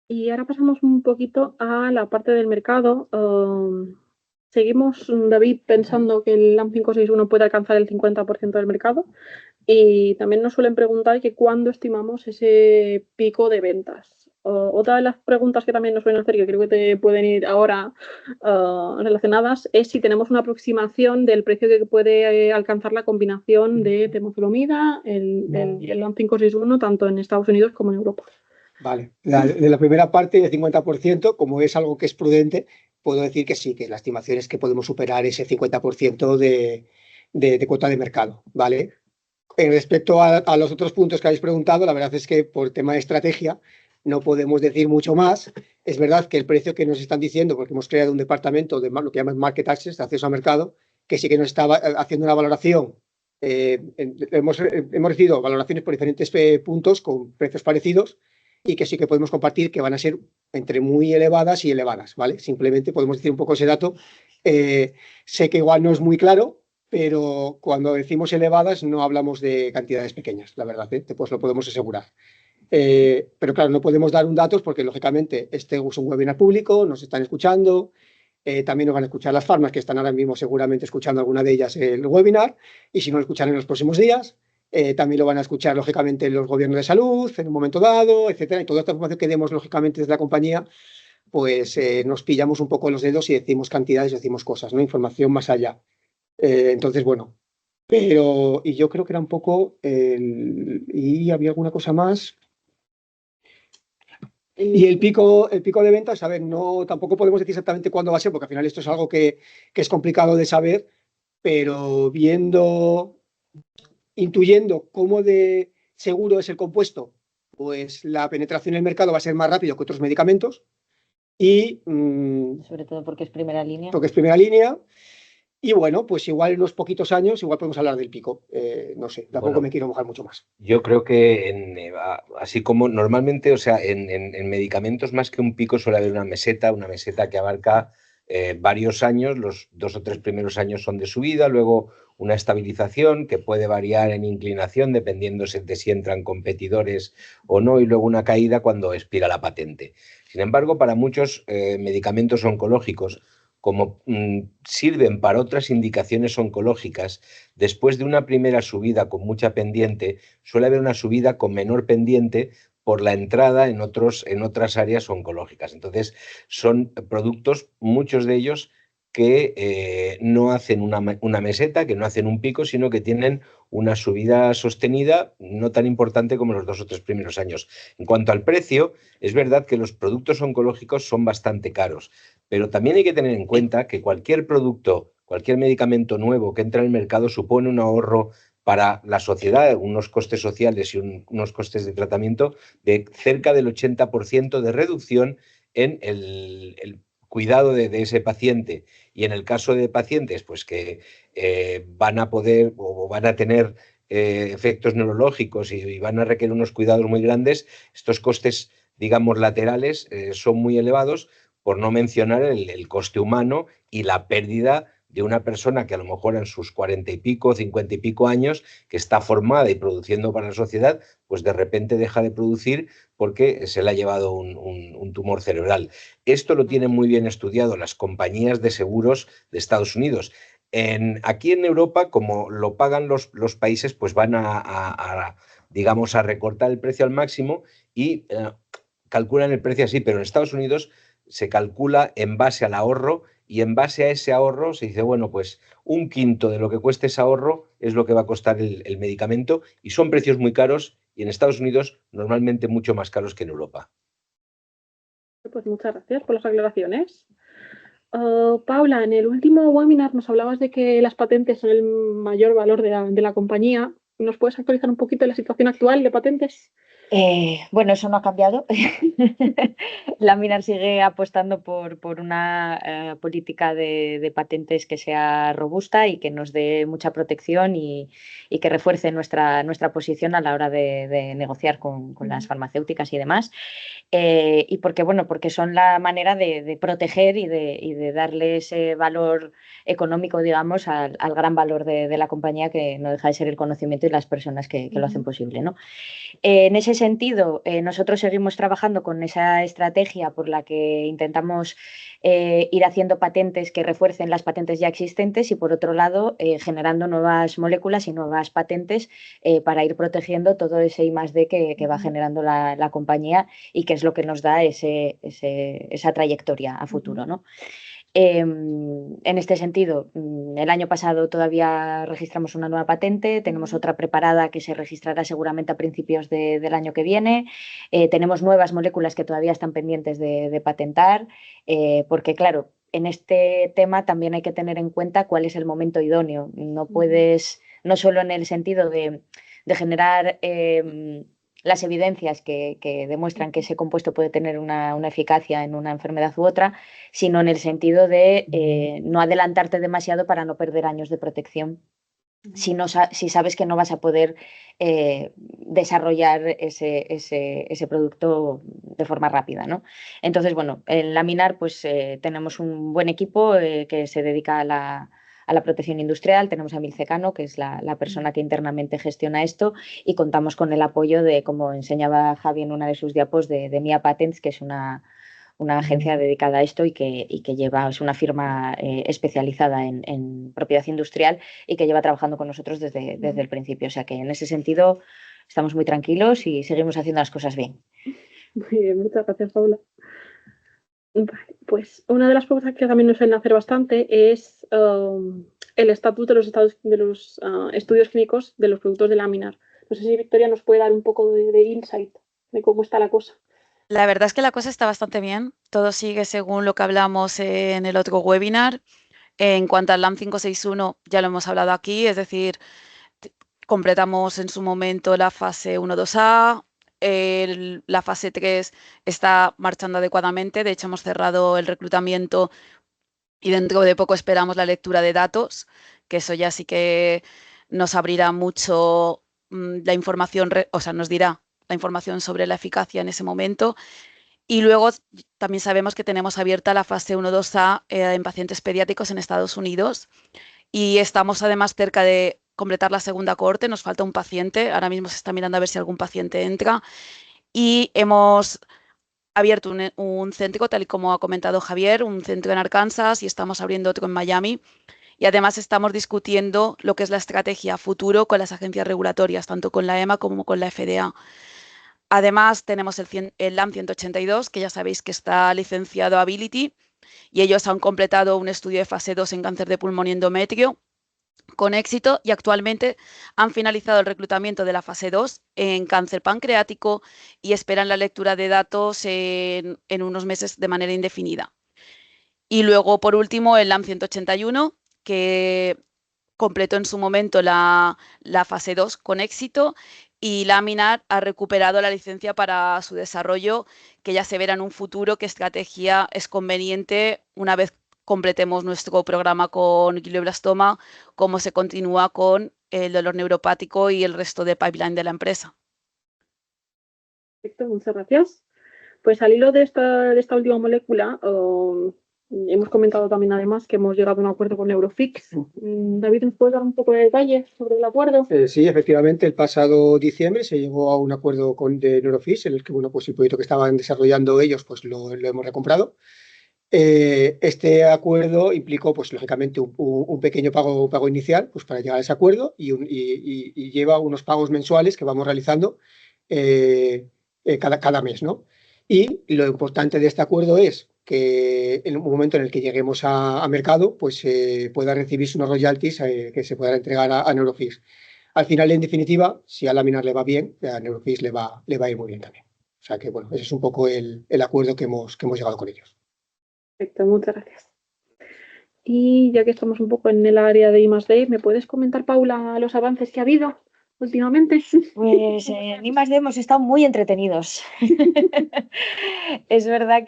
Y ahora pasamos un poquito a la parte del mercado. Seguimos, David, pensando que el LAMP 561 puede alcanzar el 50% del mercado, y también nos suelen preguntar que cuándo estimamos ese pico de ventas. Otra de las preguntas que también nos suelen hacer, que creo que te pueden ir ahora relacionadas, es si tenemos una aproximación del precio que puede alcanzar la combinación de temozolomida y el LAMP 561, tanto en Estados Unidos como en Europa. Vale, de la primera parte, de 50%, como es algo que es prudente, puedo decir que sí, que la estimación es que podemos superar ese 50% de cuota de mercado, ¿vale? Respecto a los otros puntos que habéis preguntado, la verdad es que por tema de estrategia no podemos decir mucho más. Es verdad que el precio que nos están diciendo, porque hemos creado un departamento de lo que llaman Market Access, de acceso al mercado, que sí que nos está haciendo una valoración. Hemos recibido valoraciones por diferentes puntos con precios parecidos, y que sí que podemos compartir que van a ser entre muy elevadas y elevadas, ¿vale? Simplemente podemos decir un poco ese dato. Sé que igual no es muy claro, pero cuando decimos elevadas no hablamos de cantidades pequeñas, la verdad, pues lo podemos asegurar. Pero claro, no podemos dar un dato porque, lógicamente, este es un webinar público, nos están escuchando, también nos van a escuchar las farmas que están ahora mismo seguramente escuchando alguna de ellas el webinar, y si no lo escuchan en los próximos días, también lo van a escuchar, lógicamente, los gobiernos de salud en un momento dado, etcétera. Y toda esta información que demos, lógicamente, desde la compañía, pues nos pillamos un poco los dedos y decimos cantidades y decimos cosas, ¿no? Información más allá. Entonces, bueno, y yo creo que era un poco, y había alguna cosa más. Y el pico de ventas, a ver, no, tampoco podemos decir exactamente cuándo va a ser, porque al final esto es algo que es complicado de saber, pero intuyendo cómo de seguro es el compuesto, pues la penetración en el mercado va a ser más rápido que otros medicamentos, y Sobre todo porque es primera línea. porque es primera línea. Y bueno, pues igual en unos poquitos años, igual podemos hablar del pico. No sé, tampoco Bueno, me quiero mojar mucho más. Yo creo que así como normalmente, o sea, en medicamentos más que un pico suele haber una meseta que abarca varios años. Los 2 o 3 primeros años son de subida, luego una estabilización que puede variar en inclinación dependiendo de si entran competidores o no, y luego una caída cuando expira la patente. Sin embargo, para muchos medicamentos oncológicos, como sirven para otras indicaciones oncológicas, después de una primera subida con mucha pendiente, suele haber una subida con menor pendiente por la entrada en otras áreas oncológicas. Entonces, son productos, muchos de ellos, que no hacen una meseta, que no hacen un pico, sino que tienen una subida sostenida, no tan importante como los 2 o 3 primeros años. En cuanto al precio, es verdad que los productos oncológicos son bastante caros, pero también hay que tener en cuenta que cualquier producto, cualquier medicamento nuevo que entra en el mercado supone un ahorro para la sociedad, unos costes sociales y unos costes de tratamiento de cerca del 80% de reducción en el cuidado de ese paciente. Y en el caso de pacientes pues que van a poder o van a tener efectos neurológicos y van a requerir unos cuidados muy grandes, estos costes, digamos, laterales son muy elevados, por no mencionar el coste humano y la pérdida de una persona que a lo mejor en sus 40 y pico, 50 y pico años, que está formada y produciendo para la sociedad, pues de repente deja de producir porque se le ha llevado un tumor cerebral. Esto lo tienen muy bien estudiado las compañías de seguros de Estados Unidos. Aquí en Europa, como lo pagan los países, pues van digamos, a recortar el precio al máximo y calculan el precio así, pero en Estados Unidos se calcula en base al ahorro, y en base a ese ahorro se dice, bueno, pues 1/5 de lo que cueste ese ahorro es lo que va a costar el medicamento, y son precios muy caros, y en Estados Unidos normalmente mucho más caros que en Europa. Pues muchas gracias por las aclaraciones. Paula, en el último webinar nos hablabas de que las patentes son el mayor valor de la compañía. ¿Nos puedes actualizar un poquito la situación actual de patentes? Bueno, eso no ha cambiado. Laminar sigue apostando por una política de patentes que sea robusta y que nos dé mucha protección y que refuerce nuestra posición a la hora de negociar con las farmacéuticas y demás. Y porque son la manera de proteger y de darle ese valor económico, digamos, al gran valor de la compañía, que no deja de ser el conocimiento y las personas que lo hacen posible, ¿no? En ese sentido, nosotros seguimos trabajando con esa estrategia por la que intentamos ir haciendo patentes que refuercen las patentes ya existentes y, por otro lado, generando nuevas moléculas y nuevas patentes para ir protegiendo todo ese I+D que va generando la compañía y que es lo que nos da esa trayectoria a futuro, ¿no? En este sentido, el año pasado todavía registramos una nueva patente, tenemos otra preparada que se registrará seguramente a principios del año que viene. Tenemos nuevas moléculas que todavía están pendientes de patentar, porque claro, en este tema también hay que tener en cuenta cuál es el momento idóneo. No puedes, no solo en el sentido de generar las evidencias que demuestran que ese compuesto puede tener una eficacia en una enfermedad u otra, sino en el sentido de no adelantarte demasiado para no perder años de protección. Si sabes que no vas a poder desarrollar ese producto de forma rápida, ¿no? Entonces, bueno, en Laminar pues tenemos un buen equipo que se dedica a la protección industrial. Tenemos a Milce Cano, que es la persona que internamente gestiona esto, y contamos con el apoyo de, como enseñaba Javi en una de sus diapos, de MIA Patents, que es una agencia dedicada a esto y que es una firma especializada en propiedad industrial y que lleva trabajando con nosotros desde el principio. O sea que en ese sentido estamos muy tranquilos y seguimos haciendo las cosas bien. Muy bien, muchas gracias, Paula. Vale, pues una de las preguntas que también nos suelen hacer bastante es el estatus de los estudios clínicos de los productos de Laminar. No sé si Victoria nos puede dar un poco de insight de cómo está la cosa. La verdad es que la cosa está bastante bien. Todo sigue según lo que hablamos en el otro webinar. En cuanto al LAM 561, ya lo hemos hablado aquí, es decir, completamos en su momento la fase 1-2A, la fase 3 está marchando adecuadamente, de hecho hemos cerrado el reclutamiento y dentro de poco esperamos la lectura de datos, que eso ya sí que nos abrirá mucho la información, o sea, nos dirá la información sobre la eficacia en ese momento. Y luego también sabemos que tenemos abierta la fase 1-2A en pacientes pediátricos en Estados Unidos y estamos además cerca de completar la segunda cohorte. Nos falta un paciente, ahora mismo se está mirando a ver si algún paciente entra y hemos abierto un centro, tal y como ha comentado Javier, un centro en Arkansas y estamos abriendo otro en Miami. Y además estamos discutiendo lo que es la estrategia futuro con las agencias regulatorias, tanto con la EMA como con la FDA. Además, tenemos el LAM 182, que ya sabéis que está licenciado a Ability, y ellos han completado un estudio de fase 2 en cáncer de pulmón y endometrio con éxito y actualmente han finalizado el reclutamiento de la fase 2 en cáncer pancreático y esperan la lectura de datos en unos meses de manera indefinida. Y luego, por último, el LAM 181, que completó en su momento la fase 2 con éxito y Laminar ha recuperado la licencia para su desarrollo, que ya se verá en un futuro qué estrategia es conveniente una vez completemos nuestro programa con glioblastoma, cómo se continúa con el dolor neuropático y el resto de pipeline de la empresa. Perfecto, muchas gracias. Pues al hilo de esta última molécula, hemos comentado también además que hemos llegado a un acuerdo con Neurofix. David, ¿nos puedes dar un poco de detalles sobre el acuerdo? Sí, efectivamente, el pasado diciembre se llegó a un acuerdo de Neurofix, en el que, bueno, pues el proyecto que estaban desarrollando ellos, pues lo hemos recomprado. Este acuerdo implicó, pues lógicamente, un pequeño pago inicial, pues para llegar a ese acuerdo y lleva unos pagos mensuales que vamos realizando cada mes, ¿no? Y lo importante de este acuerdo es que en un momento en el que lleguemos a mercado, pues pueda recibirse unos royalties que se puedan entregar a Neurofix. Al final, en definitiva, si a Laminar le va bien, a Neurofix le va a ir muy bien también. O sea que, bueno, ese es un poco el acuerdo que hemos llegado con ellos. Perfecto, muchas gracias. Y ya que estamos un poco en el área de I+D, ¿me puedes comentar, Paula, los avances que ha habido últimamente? Pues en I+D hemos estado muy entretenidos. Es verdad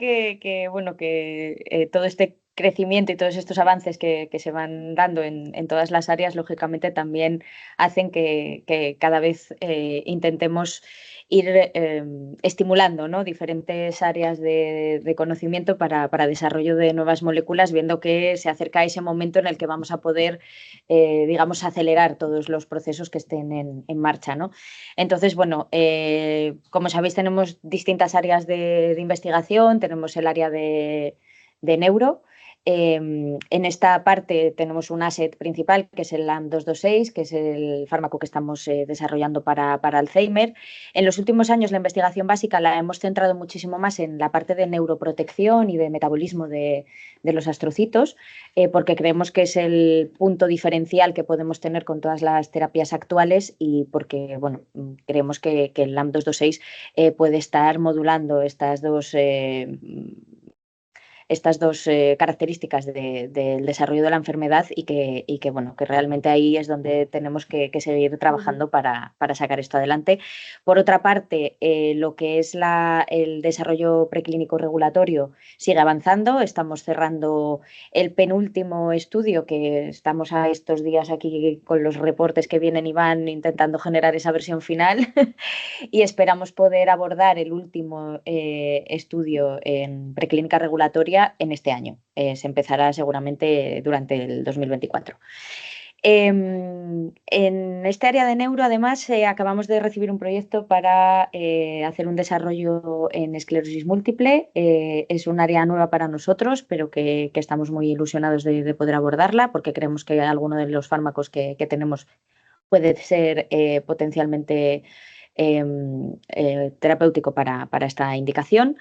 bueno, que todo este crecimiento y todos estos avances que se van dando en todas las áreas, lógicamente también hacen que cada vez intentemos ir estimulando, ¿no?, diferentes áreas de conocimiento para desarrollo de nuevas moléculas, viendo que se acerca ese momento en el que vamos a poder, digamos, acelerar todos los procesos que estén en marcha, ¿no? Entonces, bueno, como sabéis, tenemos distintas áreas de investigación. Tenemos el área de neuro. En esta parte tenemos un asset principal, que es el LAM226, que es el fármaco que estamos desarrollando para Alzheimer. En los últimos años la investigación básica la hemos centrado muchísimo más en la parte de neuroprotección y de metabolismo de los astrocitos, porque creemos que es el punto diferencial que podemos tener con todas las terapias actuales, y porque, bueno, creemos que el LAM226 puede estar modulando estas dos características del desarrollo de la enfermedad, y que, bueno, que realmente ahí es donde tenemos que seguir trabajando para sacar esto adelante. Por otra parte, lo que es el desarrollo preclínico regulatorio sigue avanzando. Estamos cerrando el penúltimo estudio, que estamos a estos días aquí con los reportes que vienen y van, intentando generar esa versión final y esperamos poder abordar el último estudio en preclínica regulatoria en este año. Se empezará seguramente durante el 2024. En este área de neuro, además, acabamos de recibir un proyecto para hacer un desarrollo en esclerosis múltiple. Es un área nueva para nosotros, pero que estamos muy ilusionados de poder abordarla, porque creemos que alguno de los fármacos que tenemos puede ser potencialmente terapéutico para esta indicación.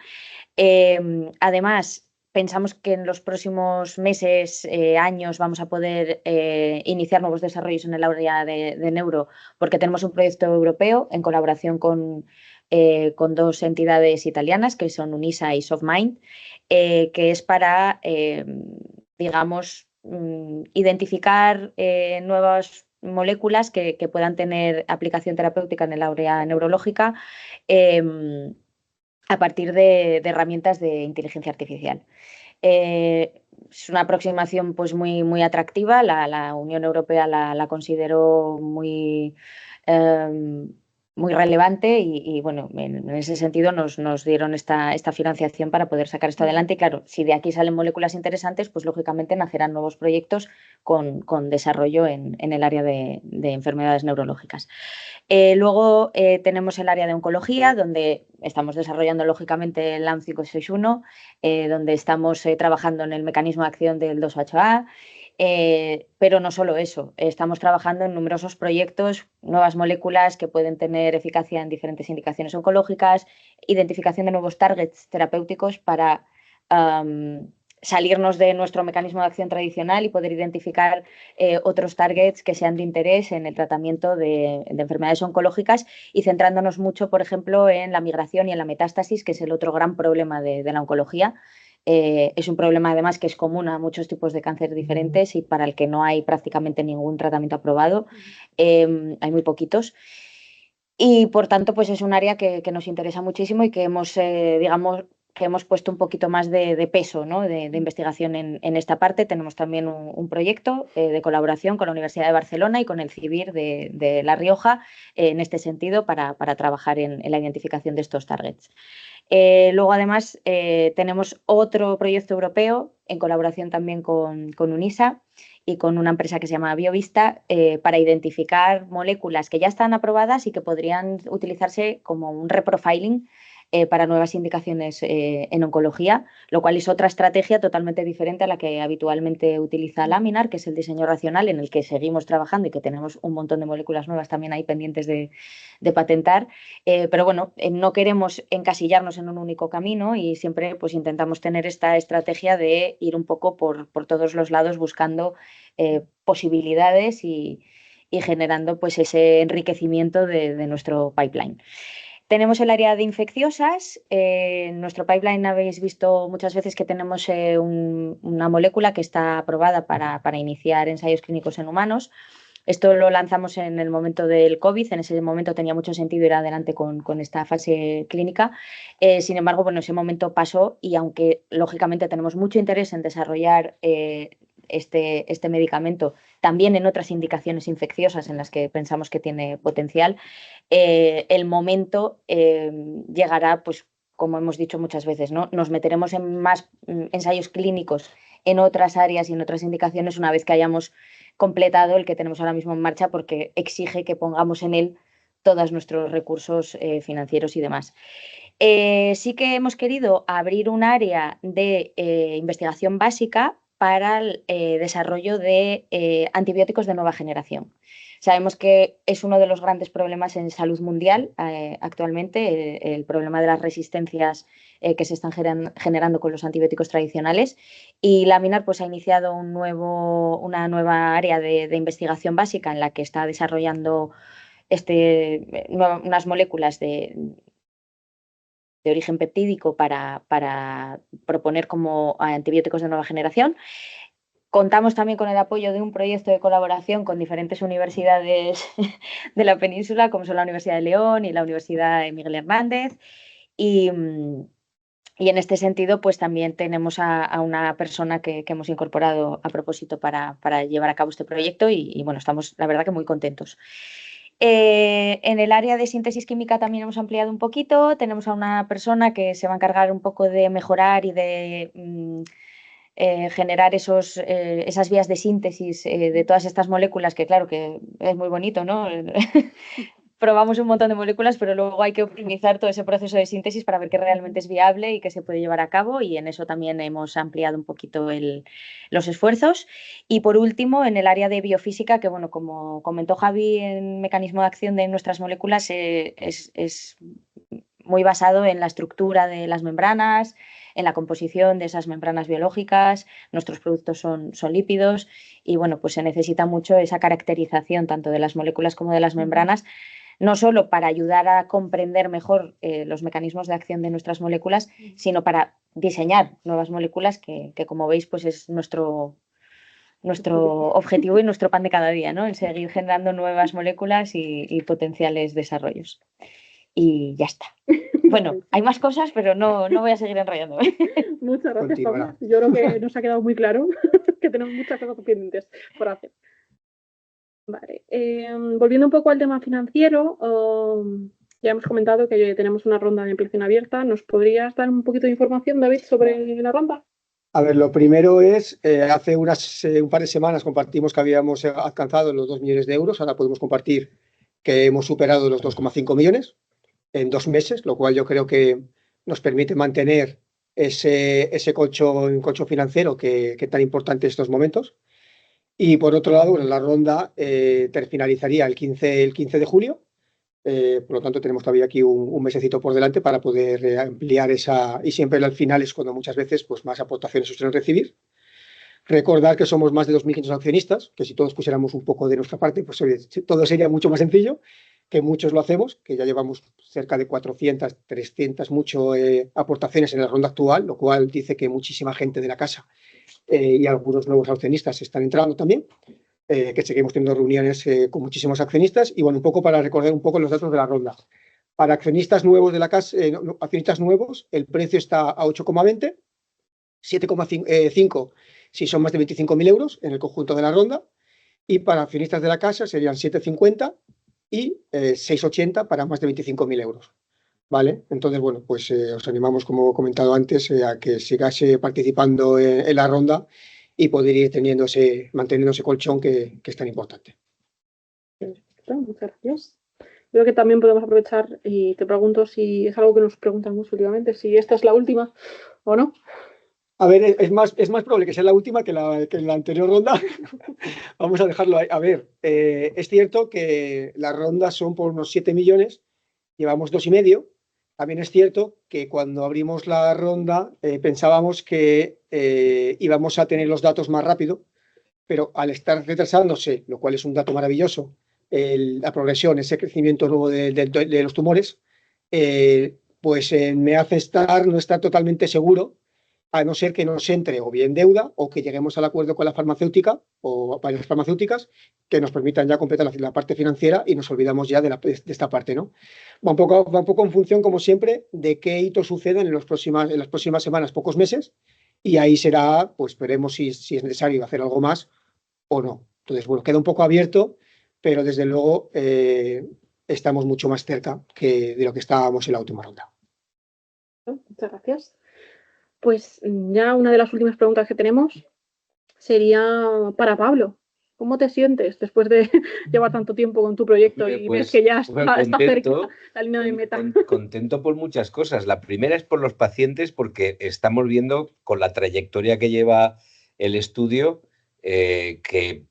Además, pensamos que en los próximos meses, años, vamos a poder iniciar nuevos desarrollos en el área de neuro, porque tenemos un proyecto europeo en colaboración con dos entidades italianas, que son Unisa y SoftMind, que es para, digamos, identificar nuevas moléculas que puedan tener aplicación terapéutica en el área neurológica, a partir de herramientas de inteligencia artificial. Es una aproximación, pues, muy atractiva. La Unión Europea la consideró muy relevante, y bueno, en ese sentido nos dieron esta financiación para poder sacar esto adelante. Y claro, si de aquí salen moléculas interesantes, pues lógicamente nacerán nuevos proyectos con desarrollo en el área de enfermedades neurológicas. Luego tenemos el área de oncología, donde estamos desarrollando lógicamente el LAM561, donde estamos trabajando en el mecanismo de acción del 2-HA. Pero no solo eso, estamos trabajando en numerosos proyectos, nuevas moléculas que pueden tener eficacia en diferentes indicaciones oncológicas, identificación de nuevos targets terapéuticos para salirnos de nuestro mecanismo de acción tradicional y poder identificar otros targets que sean de interés en el tratamiento de enfermedades oncológicas, y centrándonos mucho, por ejemplo, en la migración y en la metástasis, que es el otro gran problema de la oncología. Es un problema, además, que es común a muchos tipos de cáncer diferentes y para el que no hay prácticamente ningún tratamiento aprobado. Hay muy poquitos. Y por tanto, pues es un área que nos interesa muchísimo, y que hemos, digamos, que hemos puesto un poquito más de peso, ¿no?, de investigación en esta parte. Tenemos también un proyecto de colaboración con la Universidad de Barcelona y con el CIBIR de La Rioja, en este sentido, para trabajar en la identificación de estos targets. Luego, además, tenemos otro proyecto europeo en colaboración también con Unisa y con una empresa que se llama Biovista, para identificar moléculas que ya están aprobadas y que podrían utilizarse como un reprofiling para nuevas indicaciones en oncología, lo cual es otra estrategia totalmente diferente a la que habitualmente utiliza Laminar, que es el diseño racional, en el que seguimos trabajando y que tenemos un montón de moléculas nuevas también ahí pendientes de patentar. Pero bueno, no queremos encasillarnos en un único camino, y siempre, pues, intentamos tener esta estrategia de ir un poco por todos los lados, buscando posibilidades y generando, pues, ese enriquecimiento de nuestro pipeline. Tenemos el área de infecciosas. En nuestro pipeline habéis visto muchas veces que tenemos una molécula que está aprobada para iniciar ensayos clínicos en humanos. Esto lo lanzamos en el momento del COVID, en ese momento tenía mucho sentido ir adelante con esta fase clínica. Sin embargo, bueno, ese momento pasó y aunque lógicamente tenemos mucho interés en desarrollar este medicamento también en otras indicaciones infecciosas en las que pensamos que tiene potencial, el momento llegará, pues como hemos dicho muchas veces, ¿no? Nos meteremos en más ensayos clínicos en otras áreas y en otras indicaciones una vez que hayamos completado el que tenemos ahora mismo en marcha, porque exige que pongamos en él todos nuestros recursos financieros y demás. Sí que hemos querido abrir un área de investigación básica para el desarrollo de antibióticos de nueva generación. Sabemos que es uno de los grandes problemas en salud mundial actualmente, el problema de las resistencias que se están generando con los antibióticos tradicionales, y Laminar pues, ha iniciado una nueva área de investigación básica en la que está desarrollando unas moléculas de origen peptídico para proponer como antibióticos de nueva generación. Contamos también con el apoyo de un proyecto de colaboración con diferentes universidades de la península, como son la Universidad de León y la Universidad de Miguel Hernández. Y en este sentido, pues también tenemos a una persona que hemos incorporado a propósito para llevar a cabo este proyecto y bueno, estamos la verdad que muy contentos. En el área de síntesis química también hemos ampliado un poquito. Tenemos a una persona que se va a encargar un poco de mejorar y de generar esas vías de síntesis de todas estas moléculas, que claro que es muy bonito, ¿no? Probamos un montón de moléculas, pero luego hay que optimizar todo ese proceso de síntesis para ver que realmente es viable y que se puede llevar a cabo, y en eso también hemos ampliado un poquito los esfuerzos. Y por último, en el área de biofísica, que bueno, como comentó Javi, el mecanismo de acción de nuestras moléculas es muy basado en la estructura de las membranas, en la composición de esas membranas biológicas. Nuestros productos son lípidos y bueno, pues se necesita mucho esa caracterización tanto de las moléculas como de las membranas, no solo para ayudar a comprender mejor los mecanismos de acción de nuestras moléculas, sino para diseñar nuevas moléculas que como veis, pues es nuestro objetivo y nuestro pan de cada día, ¿no? El seguir generando nuevas moléculas y potenciales desarrollos. Y ya está. Bueno, hay más cosas, pero no voy a seguir enrollándome. Muchas gracias, Paula. Yo creo que nos ha quedado muy claro que tenemos muchas cosas pendientes por hacer. Vale. Volviendo un poco al tema financiero, ya hemos comentado que tenemos una ronda de ampliación abierta. ¿Nos podrías dar un poquito de información, David, sobre la ronda? A ver, lo primero es, hace un par de semanas compartimos que habíamos alcanzado los 2 millones de euros. Ahora podemos compartir que hemos superado los 2,5 millones en 2 meses, lo cual yo creo que nos permite mantener ese colchón financiero que tan importante en estos momentos. Y por otro lado, bueno, la ronda finalizaría el 15 de julio, por lo tanto tenemos todavía aquí un mesecito por delante para poder ampliar y siempre al final es cuando muchas veces pues, más aportaciones se suelen recibir. Recordar que somos más de 2.500 accionistas, que si todos pusiéramos un poco de nuestra parte, pues todo sería mucho más sencillo, que muchos lo hacemos, que ya llevamos cerca de 400, 300 aportaciones en la ronda actual, lo cual dice que muchísima gente de la casa y algunos nuevos accionistas están entrando también, que seguimos teniendo reuniones con muchísimos accionistas. Y bueno, un poco para recordar un poco los datos de la ronda. Para accionistas nuevos de la casa, accionistas nuevos, el precio está a 8,20, 7,5 si son más de 25.000 euros en el conjunto de la ronda, y para accionistas de la casa serían 7,50 y 6,80 para más de 25.000 euros. ¿Vale? Entonces, bueno, pues os animamos, como he comentado antes, a que sigáis participando en la ronda y poder ir manteniendo ese colchón que es tan importante. Perfecto, muchas gracias. Creo que también podemos aprovechar y te pregunto si es algo que nos preguntan mucho últimamente, si esta es la última o no. A ver, es más probable que sea la última que la anterior ronda. Vamos a dejarlo ahí. A ver, es cierto que las rondas son por unos 7 millones, llevamos 2,5. También es cierto que cuando abrimos la ronda pensábamos que íbamos a tener los datos más rápido, pero al estar retrasándose, lo cual es un dato maravilloso, la progresión, ese crecimiento nuevo de los tumores, pues me hace no estar totalmente seguro a no ser que nos entre o bien deuda o que lleguemos al acuerdo con la farmacéutica o varias farmacéuticas que nos permitan ya completar la parte financiera y nos olvidamos ya de esta parte, ¿no? Va un poco en función, como siempre, de qué hitos sucedan en las próximas semanas, pocos meses, y ahí será, pues veremos si es necesario hacer algo más o no. Entonces, bueno, queda un poco abierto, pero desde luego estamos mucho más cerca de lo que estábamos en la última ronda. Muchas gracias. Pues ya una de las últimas preguntas que tenemos sería para Pablo. ¿Cómo te sientes después de llevar tanto tiempo con tu proyecto y Pues, ves que ya contento, está cerca la línea de meta? Contento por muchas cosas. La primera es por los pacientes, porque estamos viendo con la trayectoria que lleva el estudio que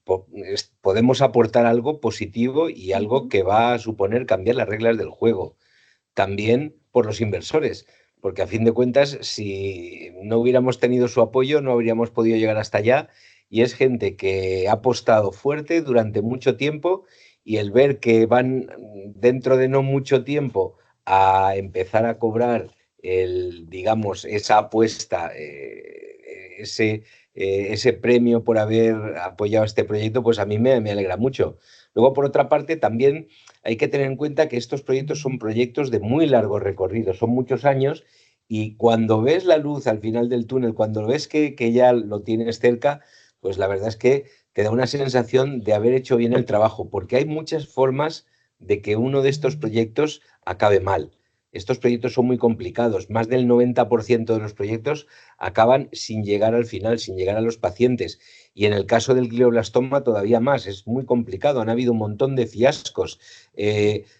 podemos aportar algo positivo y algo que va a suponer cambiar las reglas del juego. También por los inversores, porque a fin de cuentas, si no hubiéramos tenido su apoyo, no habríamos podido llegar hasta allá. Y es gente que ha apostado fuerte durante mucho tiempo, y el ver que van dentro de no mucho tiempo a empezar a cobrar digamos, esa apuesta, ese premio por haber apoyado este proyecto, pues a mí me alegra mucho. Luego, por otra parte, también hay que tener en cuenta que estos proyectos son proyectos de muy largo recorrido, son muchos años, y cuando ves la luz al final del túnel, cuando ves que ya lo tienes cerca, pues la verdad es que te da una sensación de haber hecho bien el trabajo, porque hay muchas formas de que uno de estos proyectos acabe mal. Estos proyectos son muy complicados. Más del 90% de los proyectos acaban sin llegar al final, sin llegar a los pacientes. Y en el caso del glioblastoma todavía más. Es muy complicado. Han habido un montón de fiascos.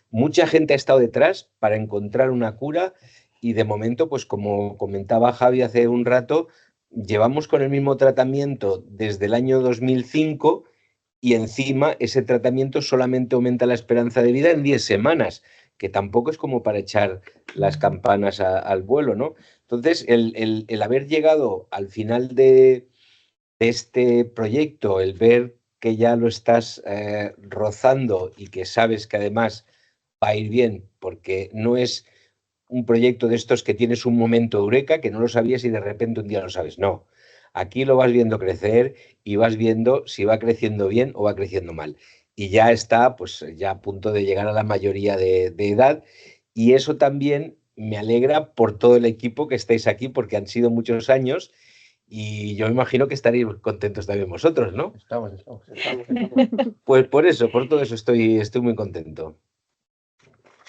Mucha gente ha estado detrás para encontrar una cura, y de momento, pues como comentaba Javi hace un rato, llevamos con el mismo tratamiento desde el año 2005, y encima ese tratamiento solamente aumenta la esperanza de vida en 10 semanas, que tampoco es como para echar las campanas al vuelo, ¿no? Entonces, el haber llegado al final de este proyecto, el ver que ya lo estás rozando y que sabes que además va a ir bien, porque no es un proyecto de estos que tienes un momento eureka, que no lo sabías y de repente un día lo sabes. No, aquí lo vas viendo crecer y vas viendo si va creciendo bien o va creciendo mal. Y ya está, pues ya a punto de llegar a la mayoría de edad, y eso también me alegra por todo el equipo que estáis aquí, porque han sido muchos años, y yo me imagino que estaréis contentos también vosotros, ¿no? Estamos. Pues por todo eso estoy muy contento.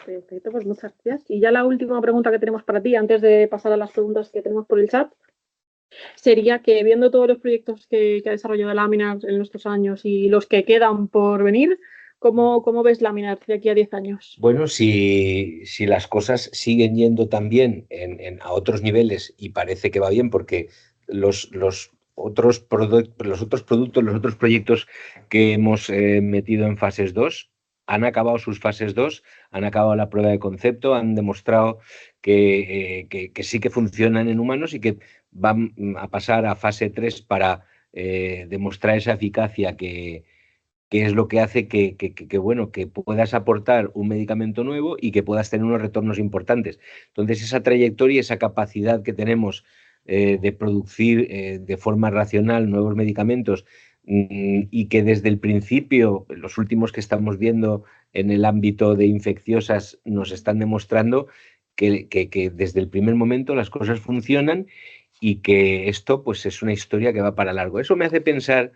Perfecto, pues muchas gracias. Y ya la última pregunta que tenemos para ti, antes de pasar a las preguntas que tenemos por el chat, sería que, viendo todos los proyectos que ha desarrollado Laminar en estos años y los que quedan por venir, ¿cómo ves Laminar de aquí a 10 años? Bueno, si las cosas siguen yendo también a otros niveles, y parece que va bien, porque los otros productos, los otros proyectos que hemos metido en fases 2 han acabado sus fases 2, han acabado la prueba de concepto, han demostrado que sí que funcionan en humanos, y que van a pasar a fase 3 para demostrar esa eficacia que es lo que hace que puedas aportar un medicamento nuevo y que puedas tener unos retornos importantes. Entonces, esa trayectoria, esa capacidad que tenemos de producir de forma racional nuevos medicamentos, y que desde el principio, los últimos que estamos viendo en el ámbito de infecciosas, nos están demostrando que desde el primer momento las cosas funcionan, y que esto pues es una historia que va para largo. Eso me hace pensar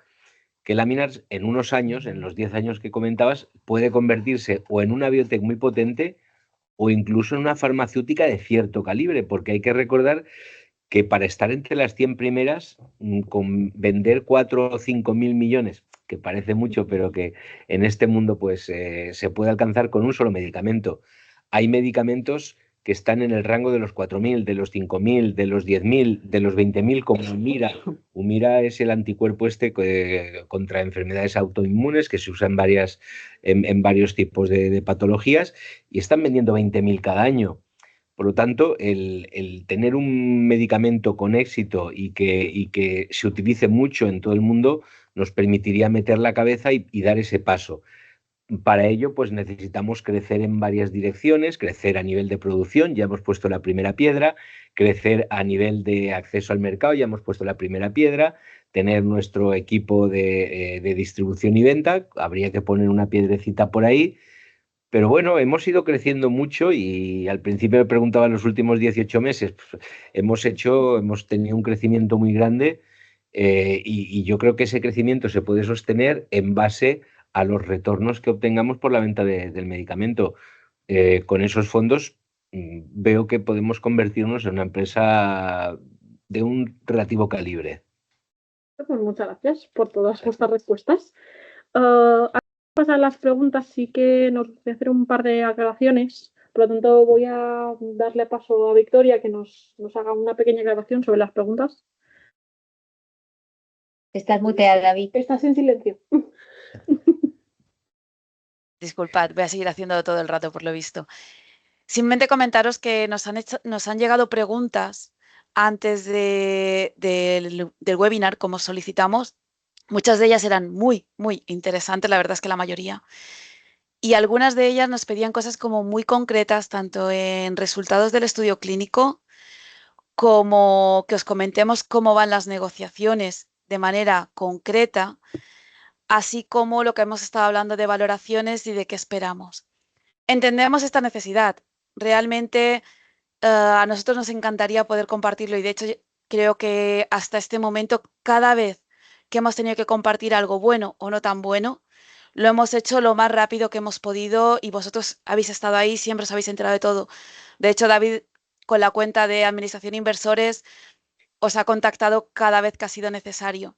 que Laminar en unos años, en los 10 años que comentabas, puede convertirse o en una biotech muy potente, o incluso en una farmacéutica de cierto calibre, porque hay que recordar que para estar entre las 100 primeras, con vender 4 o 5 mil millones, que parece mucho, pero que en este mundo pues se puede alcanzar con un solo medicamento. Hay medicamentos que están en el rango de los 4.000, de los 5.000, de los 10.000, de los 20.000, como Humira. Humira es el anticuerpo contra enfermedades autoinmunes, que se usa en varios tipos de patologías, y están vendiendo 20.000 cada año. Por lo tanto, el tener un medicamento con éxito y que se utilice mucho en todo el mundo nos permitiría meter la cabeza y dar ese paso. Para ello, pues necesitamos crecer en varias direcciones, crecer a nivel de producción, ya hemos puesto la primera piedra, crecer a nivel de acceso al mercado, ya hemos puesto la primera piedra, tener nuestro equipo de distribución y venta, habría que poner una piedrecita por ahí, pero bueno, hemos ido creciendo mucho y al principio me preguntaba en los últimos 18 meses, pues, hemos tenido un crecimiento muy grande y yo creo que ese crecimiento se puede sostener en base a los retornos que obtengamos por la venta del medicamento. Con esos fondos veo que podemos convertirnos en una empresa de un relativo calibre. Pues muchas gracias por todas vuestras respuestas. Antes de pasar a las preguntas, sí que nos voy a hacer un par de aclaraciones. Por lo tanto, voy a darle paso a Victoria que nos haga una pequeña aclaración sobre las preguntas. Estás muteada, David. Estás en silencio. Disculpad, voy a seguir haciéndolo todo el rato por lo visto. Simplemente comentaros que nos han llegado preguntas antes del webinar, como solicitamos. Muchas de ellas eran muy, muy interesantes, la verdad es que la mayoría. Y algunas de ellas nos pedían cosas como muy concretas, tanto en resultados del estudio clínico, como que os comentemos cómo van las negociaciones de manera concreta, así como lo que hemos estado hablando de valoraciones y de qué esperamos. Entendemos esta necesidad. Realmente a nosotros nos encantaría poder compartirlo y de hecho creo que hasta este momento cada vez que hemos tenido que compartir algo bueno o no tan bueno, lo hemos hecho lo más rápido que hemos podido y vosotros habéis estado ahí, siempre os habéis enterado de todo. De hecho, David, con la cuenta de Administración e Inversores, os ha contactado cada vez que ha sido necesario.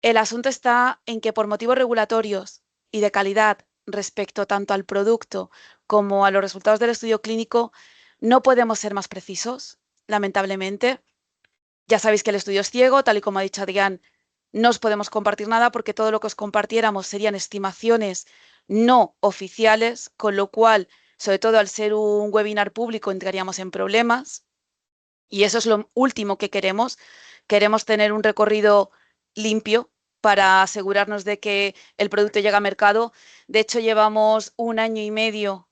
El asunto está en que por motivos regulatorios y de calidad respecto tanto al producto como a los resultados del estudio clínico, no podemos ser más precisos, lamentablemente. Ya sabéis que el estudio es ciego, tal y como ha dicho Adrián, no os podemos compartir nada porque todo lo que os compartiéramos serían estimaciones no oficiales, con lo cual, sobre todo al ser un webinar público, entraríamos en problemas. Y eso es lo último que queremos. Queremos tener un recorrido limpio para asegurarnos de que el producto llega a mercado. De hecho, llevamos un año y medio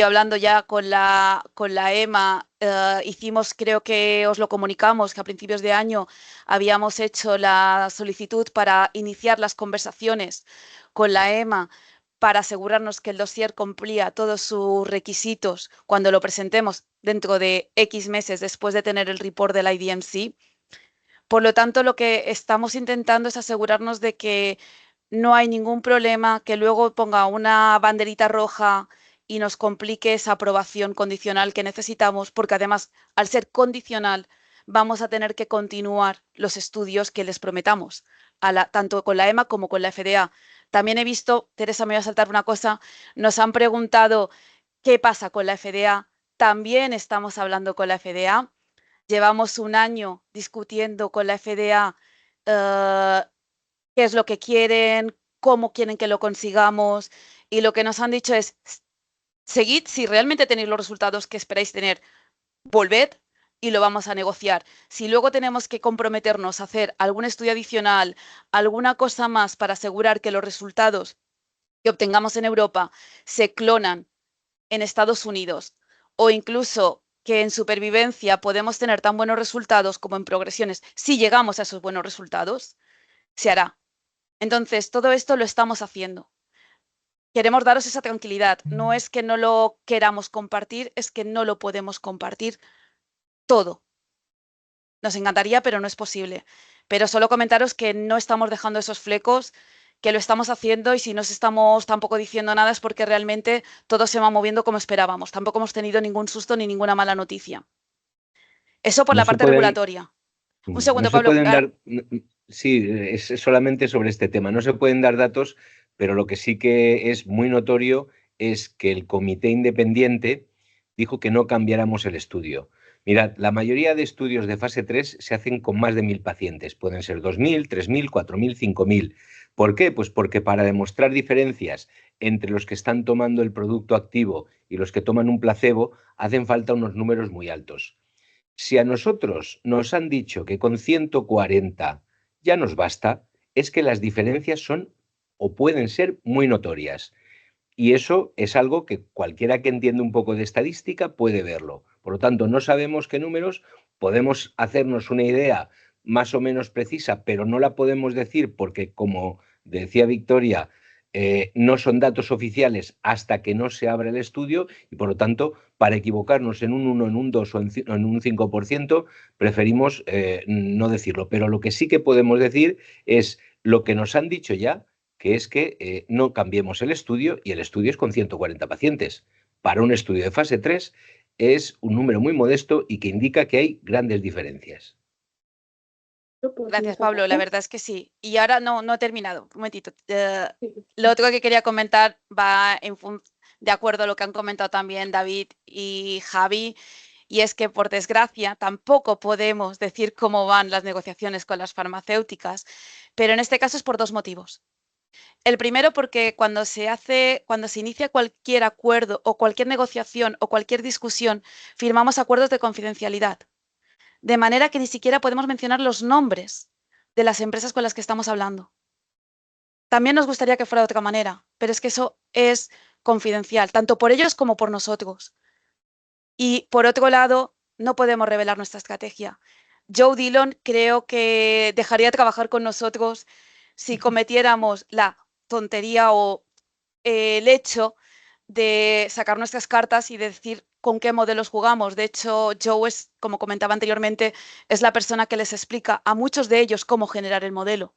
hablando ya con la EMA. Hicimos, creo que os lo comunicamos, que a principios de año habíamos hecho la solicitud para iniciar las conversaciones con la EMA para asegurarnos que el dossier cumplía todos sus requisitos cuando lo presentemos dentro de X meses después de tener el report del IDMC. Por lo tanto, lo que estamos intentando es asegurarnos de que no hay ningún problema, que luego ponga una banderita roja y nos complique esa aprobación condicional que necesitamos, porque además, al ser condicional, vamos a tener que continuar los estudios que les prometamos, tanto con la EMA como con la FDA. También he visto, Teresa, me voy a saltar una cosa, nos han preguntado qué pasa con la FDA. También estamos hablando con la FDA. Llevamos un año discutiendo con la FDA qué es lo que quieren, cómo quieren que lo consigamos, y lo que nos han dicho es, seguid, si realmente tenéis los resultados que esperáis tener, volved y lo vamos a negociar. Si luego tenemos que comprometernos a hacer algún estudio adicional, alguna cosa más para asegurar que los resultados que obtengamos en Europa se clonan en Estados Unidos, o incluso que en supervivencia podemos tener tan buenos resultados como en progresiones, si llegamos a esos buenos resultados, se hará. Entonces, todo esto lo estamos haciendo. Queremos daros esa tranquilidad. No es que no lo queramos compartir, es que no lo podemos compartir todo. Nos encantaría, pero no es posible. Pero solo comentaros que no estamos dejando esos flecos, que lo estamos haciendo, y si no os estamos tampoco diciendo nada es porque realmente todo se va moviendo como esperábamos. Tampoco hemos tenido ningún susto ni ninguna mala noticia. Eso por la parte regulatoria. Un segundo, no se Pablo. Pueden dar, sí, es solamente sobre este tema. No se pueden dar datos, pero lo que sí que es muy notorio es que el comité independiente dijo que no cambiáramos el estudio. Mirad, la mayoría de estudios de fase 3 se hacen con más de 1000 pacientes. Pueden ser 2000, 3000, 4000, 5000. ¿Por qué? Pues porque para demostrar diferencias entre los que están tomando el producto activo y los que toman un placebo, hacen falta unos números muy altos. Si a nosotros nos han dicho que con 140 ya nos basta, es que las diferencias son o pueden ser muy notorias. Y eso es algo que cualquiera que entiende un poco de estadística puede verlo. Por lo tanto, no sabemos qué números, podemos hacernos una idea más o menos precisa, pero no la podemos decir porque, como decía Victoria, no son datos oficiales hasta que no se abra el estudio y, por lo tanto, para equivocarnos en un 1, en un 2 o en un 5%, preferimos no decirlo. Pero lo que sí que podemos decir es lo que nos han dicho ya, que es que no cambiemos el estudio, y el estudio es con 140 pacientes. Para un estudio de fase 3 es un número muy modesto y que indica que hay grandes diferencias. Gracias, Pablo. La verdad es que sí. Y ahora no he terminado. Un momentito. Lo otro que quería comentar va de acuerdo a lo que han comentado también David y Javi, y es que, por desgracia, tampoco podemos decir cómo van las negociaciones con las farmacéuticas, pero en este caso es por dos motivos. El primero, porque cuando se inicia cualquier acuerdo o cualquier negociación o cualquier discusión, firmamos acuerdos de confidencialidad, de manera que ni siquiera podemos mencionar los nombres de las empresas con las que estamos hablando. También nos gustaría que fuera de otra manera, pero es que eso es confidencial, tanto por ellos como por nosotros. Y por otro lado, no podemos revelar nuestra estrategia. Joe Dillon creo que dejaría de trabajar con nosotros si cometiéramos la tontería o el hecho de sacar nuestras cartas y decir con qué modelos jugamos. De hecho, Joe es, como comentaba anteriormente, es la persona que les explica a muchos de ellos cómo generar el modelo.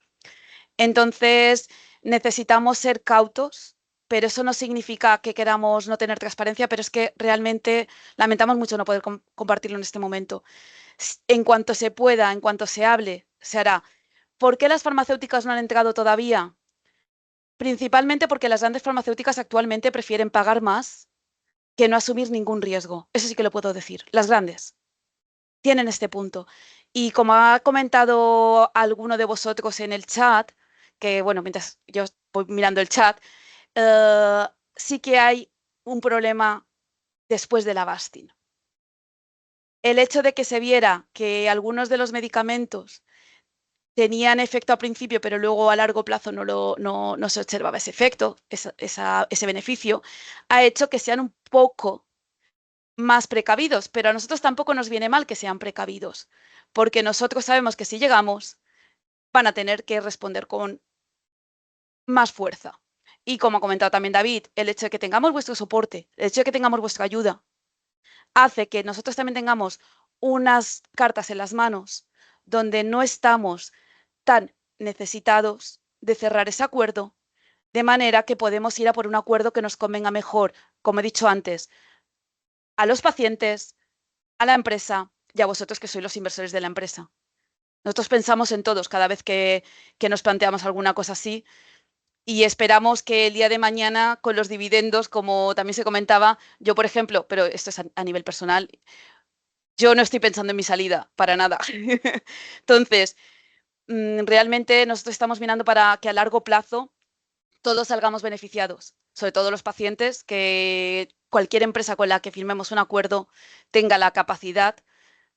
Entonces, necesitamos ser cautos, pero eso no significa que queramos no tener transparencia, pero es que realmente lamentamos mucho no poder compartirlo en este momento. En cuanto se pueda, en cuanto se hable, se hará. ¿Por qué las farmacéuticas no han entrado todavía? Principalmente porque las grandes farmacéuticas actualmente prefieren pagar más que no asumir ningún riesgo. Eso sí que lo puedo decir. Las grandes tienen este punto. Y como ha comentado alguno de vosotros en el chat, que bueno, mientras yo voy mirando el chat, sí que hay un problema después del Avastin. El hecho de que se viera que algunos de los medicamentos tenían efecto al principio, pero luego a largo plazo no se observaba ese efecto, ese beneficio, ha hecho que sean un poco más precavidos, pero a nosotros tampoco nos viene mal que sean precavidos, porque nosotros sabemos que si llegamos van a tener que responder con más fuerza. Y como ha comentado también David, el hecho de que tengamos vuestro soporte, el hecho de que tengamos vuestra ayuda, hace que nosotros también tengamos unas cartas en las manos donde no estamos tan necesitados de cerrar ese acuerdo, de manera que podemos ir a por un acuerdo que nos convenga mejor, como he dicho antes, a los pacientes, a la empresa y a vosotros que sois los inversores de la empresa. Nosotros pensamos en todos cada vez que nos planteamos alguna cosa así y esperamos que el día de mañana con los dividendos, como también se comentaba, yo por ejemplo, pero esto es a nivel personal, yo no estoy pensando en mi salida para nada. Entonces, realmente nosotros estamos mirando para que a largo plazo todos salgamos beneficiados, sobre todo los pacientes, que cualquier empresa con la que firmemos un acuerdo tenga la capacidad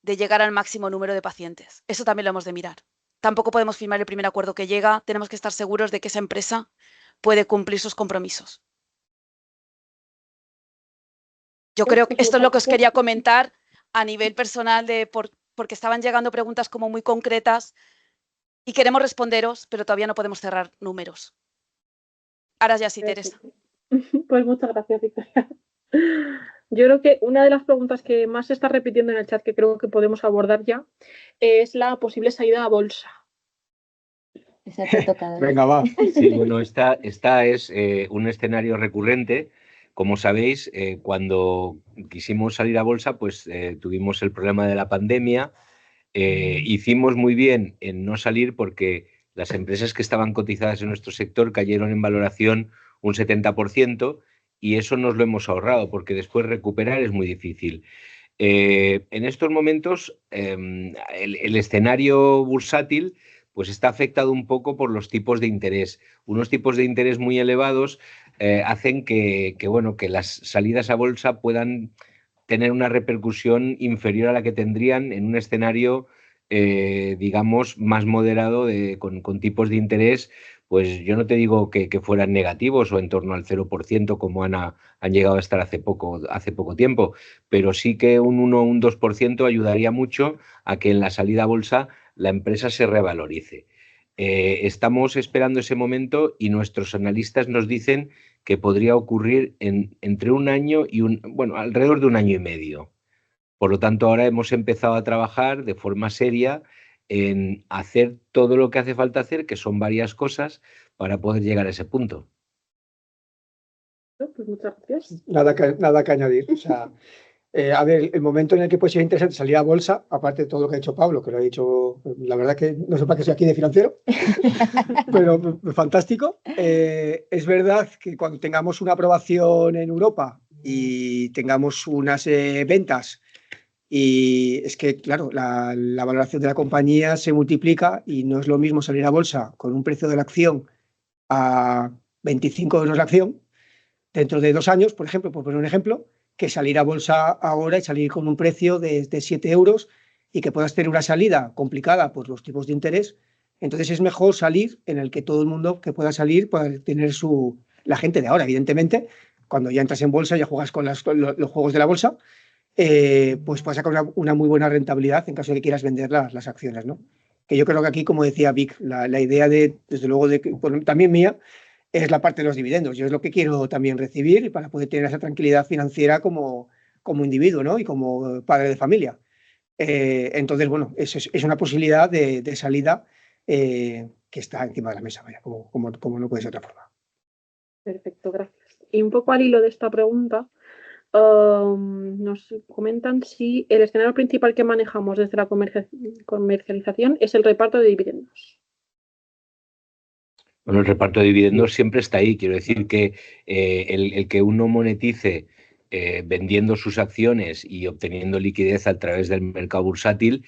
de llegar al máximo número de pacientes. Eso también lo hemos de mirar. Tampoco podemos firmar el primer acuerdo que llega, tenemos que estar seguros de que esa empresa puede cumplir sus compromisos. Yo creo que esto es lo que os quería comentar a nivel personal, porque estaban llegando preguntas como muy concretas y queremos responderos, pero todavía no podemos cerrar números. Ahora ya sí, Teresa. Pues muchas gracias, Victoria. Yo creo que una de las preguntas que más se está repitiendo en el chat, que creo que podemos abordar ya, es la posible salida a bolsa. Esa te toca. Venga, va. Sí, bueno, esta es un escenario recurrente. Como sabéis, cuando quisimos salir a bolsa, pues tuvimos el problema de la pandemia. Hicimos muy bien en no salir porque las empresas que estaban cotizadas en nuestro sector cayeron en valoración un 70% y eso nos lo hemos ahorrado porque después recuperar es muy difícil. En estos momentos, el escenario bursátil pues está afectado un poco por los tipos de interés. Unos tipos de interés muy elevados hacen que las salidas a bolsa puedan tener una repercusión inferior a la que tendrían en un escenario digamos, más moderado con tipos de interés, pues yo no te digo que fueran negativos o en torno al 0% como han llegado a estar hace poco tiempo, pero sí que un 1 o un 2% ayudaría mucho a que en la salida a bolsa la empresa se revalorice. Estamos esperando ese momento y nuestros analistas nos dicen que podría ocurrir entre un año y alrededor de un año y medio. Por lo tanto, ahora hemos empezado a trabajar de forma seria en hacer todo lo que hace falta hacer, que son varias cosas, para poder llegar a ese punto. Pues muchas gracias. Nada que añadir. O sea, a ver, el momento en el que puede ser interesante salir a bolsa, aparte de todo lo que ha dicho Pablo, que lo ha dicho, la verdad que no sé para qué soy aquí de financiero, pero fantástico. Es verdad que cuando tengamos una aprobación en Europa y tengamos unas ventas, y es que, claro, la valoración de la compañía se multiplica y no es lo mismo salir a bolsa con un precio de la acción a 25 euros la acción dentro de 2 años, por ejemplo, por poner un ejemplo, que salir a bolsa ahora y salir con un precio de 7 euros y que puedas tener una salida complicada por los tipos de interés. Entonces es mejor salir en el que todo el mundo que pueda salir pueda tener la gente de ahora, evidentemente, cuando ya entras en bolsa, ya juegas con los juegos de la bolsa, pues puedes sacar una muy buena rentabilidad en caso de que quieras vender las acciones, ¿no? Que yo creo que aquí, como decía Vic, la idea desde luego, también mía, es la parte de los dividendos. Yo es lo que quiero también recibir para poder tener esa tranquilidad financiera como individuo, ¿no? Y como padre de familia. Entonces, bueno, es una posibilidad de salida que está encima de la mesa, vaya, como no puede ser de otra forma. Perfecto, gracias. Y un poco al hilo de esta pregunta, nos comentan si el escenario principal que manejamos desde la comercialización es el reparto de dividendos. Bueno, el reparto de dividendos siempre está ahí. Quiero decir que el que uno monetice vendiendo sus acciones y obteniendo liquidez a través del mercado bursátil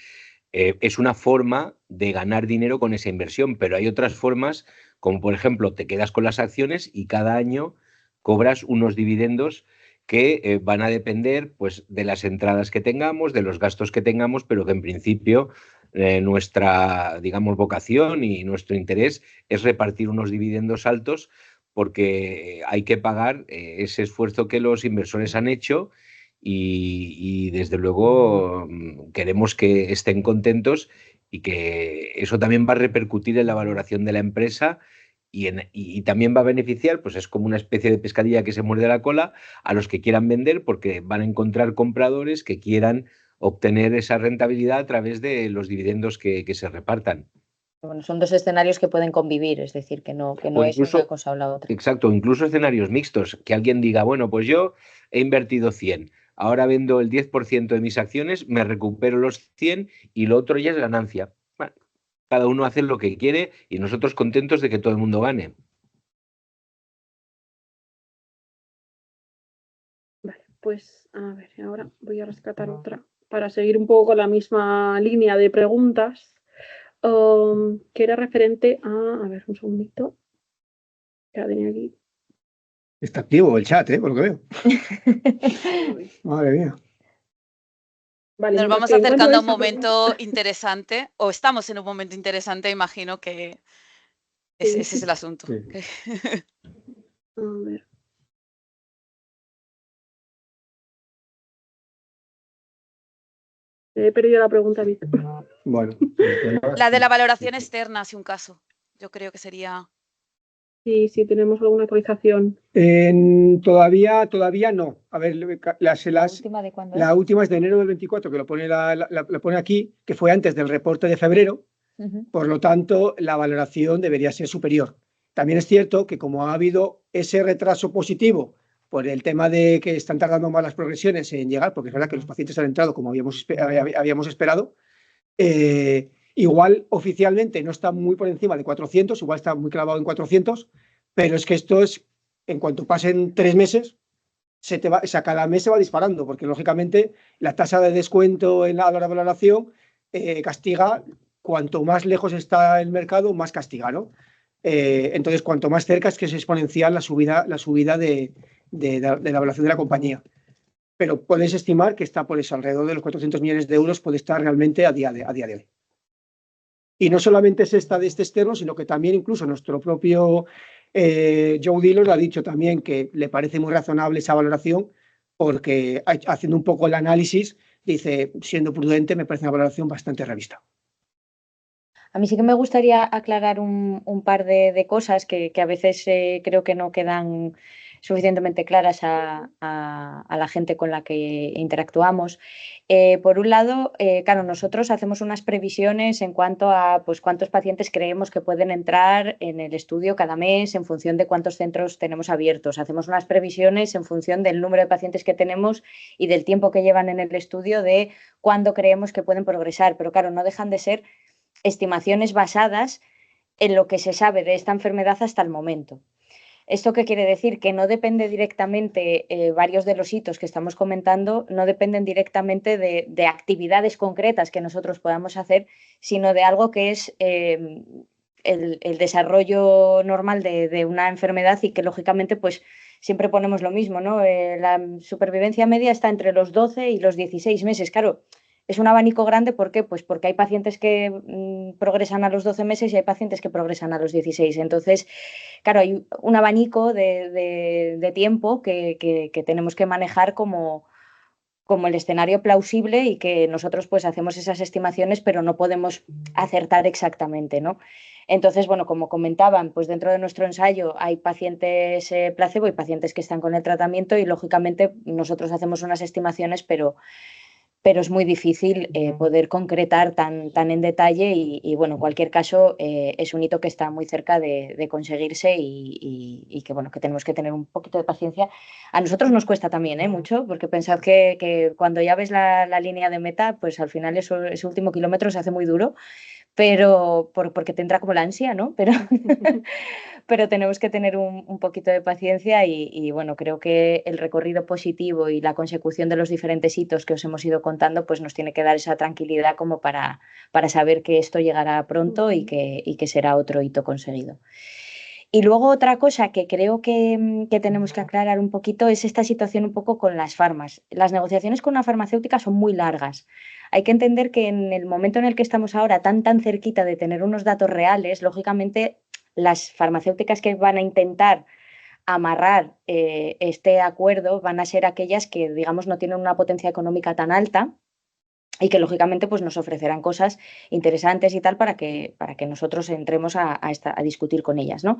es una forma de ganar dinero con esa inversión, pero hay otras formas, como por ejemplo te quedas con las acciones y cada año cobras unos dividendos que van a depender, pues, de las entradas que tengamos, de los gastos que tengamos, pero que en principio nuestra, digamos, vocación y nuestro interés es repartir unos dividendos altos porque hay que pagar ese esfuerzo que los inversores han hecho y desde luego queremos que estén contentos y que eso también va a repercutir en la valoración de la empresa y también va a beneficiar, pues es como una especie de pescadilla que se muerde la cola a los que quieran vender porque van a encontrar compradores que quieran obtener esa rentabilidad a través de los dividendos que se repartan. Bueno, son dos escenarios que pueden convivir, es decir, que no es una cosa o la otra. Exacto, incluso escenarios mixtos, que alguien diga, bueno, pues yo he invertido 100, ahora vendo el 10% de mis acciones, me recupero los 100 y lo otro ya es ganancia. Bueno, cada uno hace lo que quiere y nosotros contentos de que todo el mundo gane. Vale, pues a ver, ahora voy a rescatar otra para seguir un poco con la misma línea de preguntas, que era referente a ver, un segundito, ya tenía aquí. Está activo el chat, por lo que veo. Madre mía. Vale, nos vamos acercando a un momento interesante, o estamos en un momento interesante, imagino que ese es el asunto. Sí. A ver. He perdido la pregunta, Víctor. Bueno. La de la valoración externa, si un caso. Yo creo que sería... Sí, tenemos alguna actualización. Todavía no. A ver, ¿La última de cuándo es? la última es de enero del 24, que lo pone aquí, que fue antes del reporte de febrero. Por lo tanto, la valoración debería ser superior. También es cierto que como ha habido ese retraso positivo por el tema de que están tardando más las progresiones en llegar, porque es verdad que los pacientes han entrado como habíamos esperado, igual oficialmente no está muy por encima de 400, igual está muy clavado en 400, pero es que esto es, en cuanto pasen 3 meses, cada mes se va disparando, porque lógicamente la tasa de descuento en la valoración castiga, cuanto más lejos está el mercado, más castiga, ¿no? Entonces, cuanto más cerca es que es exponencial la subida de la valoración de la compañía. Pero podéis estimar que está por eso, alrededor de los 400 millones de euros puede estar realmente a día de hoy. Y no solamente es esta de este externo, sino que también incluso nuestro propio Joe Dillon lo ha dicho también, que le parece muy razonable esa valoración, porque haciendo un poco el análisis, dice, siendo prudente, me parece una valoración bastante realista. A mí sí que me gustaría aclarar un par de cosas que a veces creo que no quedan suficientemente claras a la gente con la que interactuamos. Por un lado, claro, nosotros hacemos unas previsiones en cuanto a pues, cuántos pacientes creemos que pueden entrar en el estudio cada mes en función de cuántos centros tenemos abiertos. Hacemos unas previsiones en función del número de pacientes que tenemos y del tiempo que llevan en el estudio de cuándo creemos que pueden progresar. Pero claro, no dejan de ser estimaciones basadas en lo que se sabe de esta enfermedad hasta el momento. ¿Esto qué quiere decir? Que no depende directamente, varios de los hitos que estamos comentando, no dependen directamente de actividades concretas que nosotros podamos hacer, sino de algo que es el desarrollo normal de una enfermedad y que lógicamente pues siempre ponemos lo mismo, ¿no? La supervivencia media está entre los 12 y los 16 meses. Claro, es un abanico grande, ¿por qué? Pues porque hay pacientes que progresan a los 12 meses y hay pacientes que progresan a los 16. Entonces, claro, hay un abanico de tiempo que tenemos que manejar como el escenario plausible y que nosotros pues hacemos esas estimaciones, pero no podemos acertar exactamente, ¿no? Entonces, bueno, como comentaban, pues dentro de nuestro ensayo hay pacientes placebo y pacientes que están con el tratamiento y lógicamente nosotros hacemos unas estimaciones, pero es muy difícil poder concretar tan en detalle y bueno, en cualquier caso es un hito que está muy cerca de conseguirse y que bueno, que tenemos que tener un poquito de paciencia. A nosotros nos cuesta también mucho, porque pensad que cuando ya ves la línea de meta, pues al final ese último kilómetro se hace muy duro, pero porque te entra como la ansia, ¿no? Pero tenemos que tener un poquito de paciencia y bueno, creo que el recorrido positivo y la consecución de los diferentes hitos que os hemos ido contando, pues nos tiene que dar esa tranquilidad como para saber que esto llegará pronto y que será otro hito conseguido. Y luego otra cosa que creo que tenemos que aclarar un poquito es esta situación un poco con las farmas. Las negociaciones con una farmacéutica son muy largas. Hay que entender que en el momento en el que estamos ahora tan cerquita de tener unos datos reales, lógicamente las farmacéuticas que van a intentar amarrar este acuerdo van a ser aquellas que, digamos, no tienen una potencia económica tan alta y que, lógicamente, pues nos ofrecerán cosas interesantes y tal para que nosotros entremos a discutir con ellas, ¿no?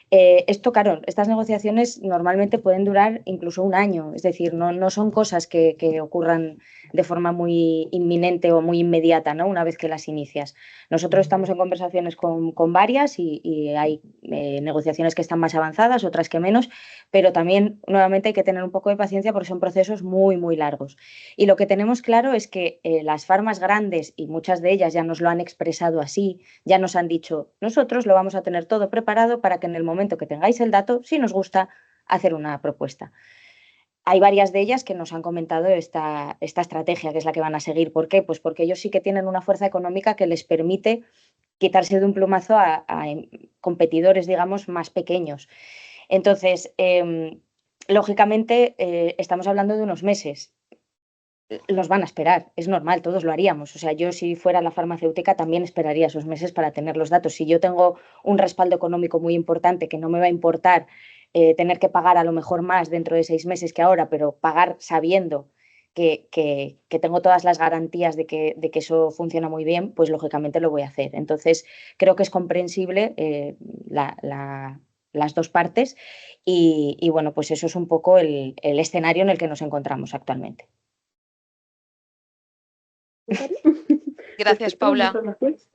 Esto, claro, estas negociaciones normalmente pueden durar incluso un año, es decir, no son cosas que ocurran de forma muy inminente o muy inmediata, ¿no? Una vez que las inicias. Nosotros estamos en conversaciones con varias y hay negociaciones que están más avanzadas, otras que menos, pero también nuevamente hay que tener un poco de paciencia porque son procesos muy, muy largos. Y lo que tenemos claro es que las farmas grandes, y muchas de ellas ya nos lo han expresado así, ya nos han dicho, nosotros lo vamos a tener todo preparado para que en el momento que tengáis el dato, si nos gusta, hacer una propuesta. Hay varias de ellas que nos han comentado esta estrategia, que es la que van a seguir. ¿Por qué? Pues porque ellos sí que tienen una fuerza económica que les permite quitarse de un plumazo a competidores, digamos, más pequeños. Entonces, lógicamente, estamos hablando de unos meses. Los van a esperar, es normal, todos lo haríamos. O sea, yo si fuera la farmacéutica también esperaría esos meses para tener los datos. Si yo tengo un respaldo económico muy importante que no me va a importar tener que pagar a lo mejor más dentro de 6 meses que ahora, pero pagar sabiendo que tengo todas las garantías de que eso funciona muy bien, pues lógicamente lo voy a hacer. Entonces, creo que es comprensible las dos partes y bueno, pues eso es un poco el escenario en el que nos encontramos actualmente. Gracias, Paula. Gracias.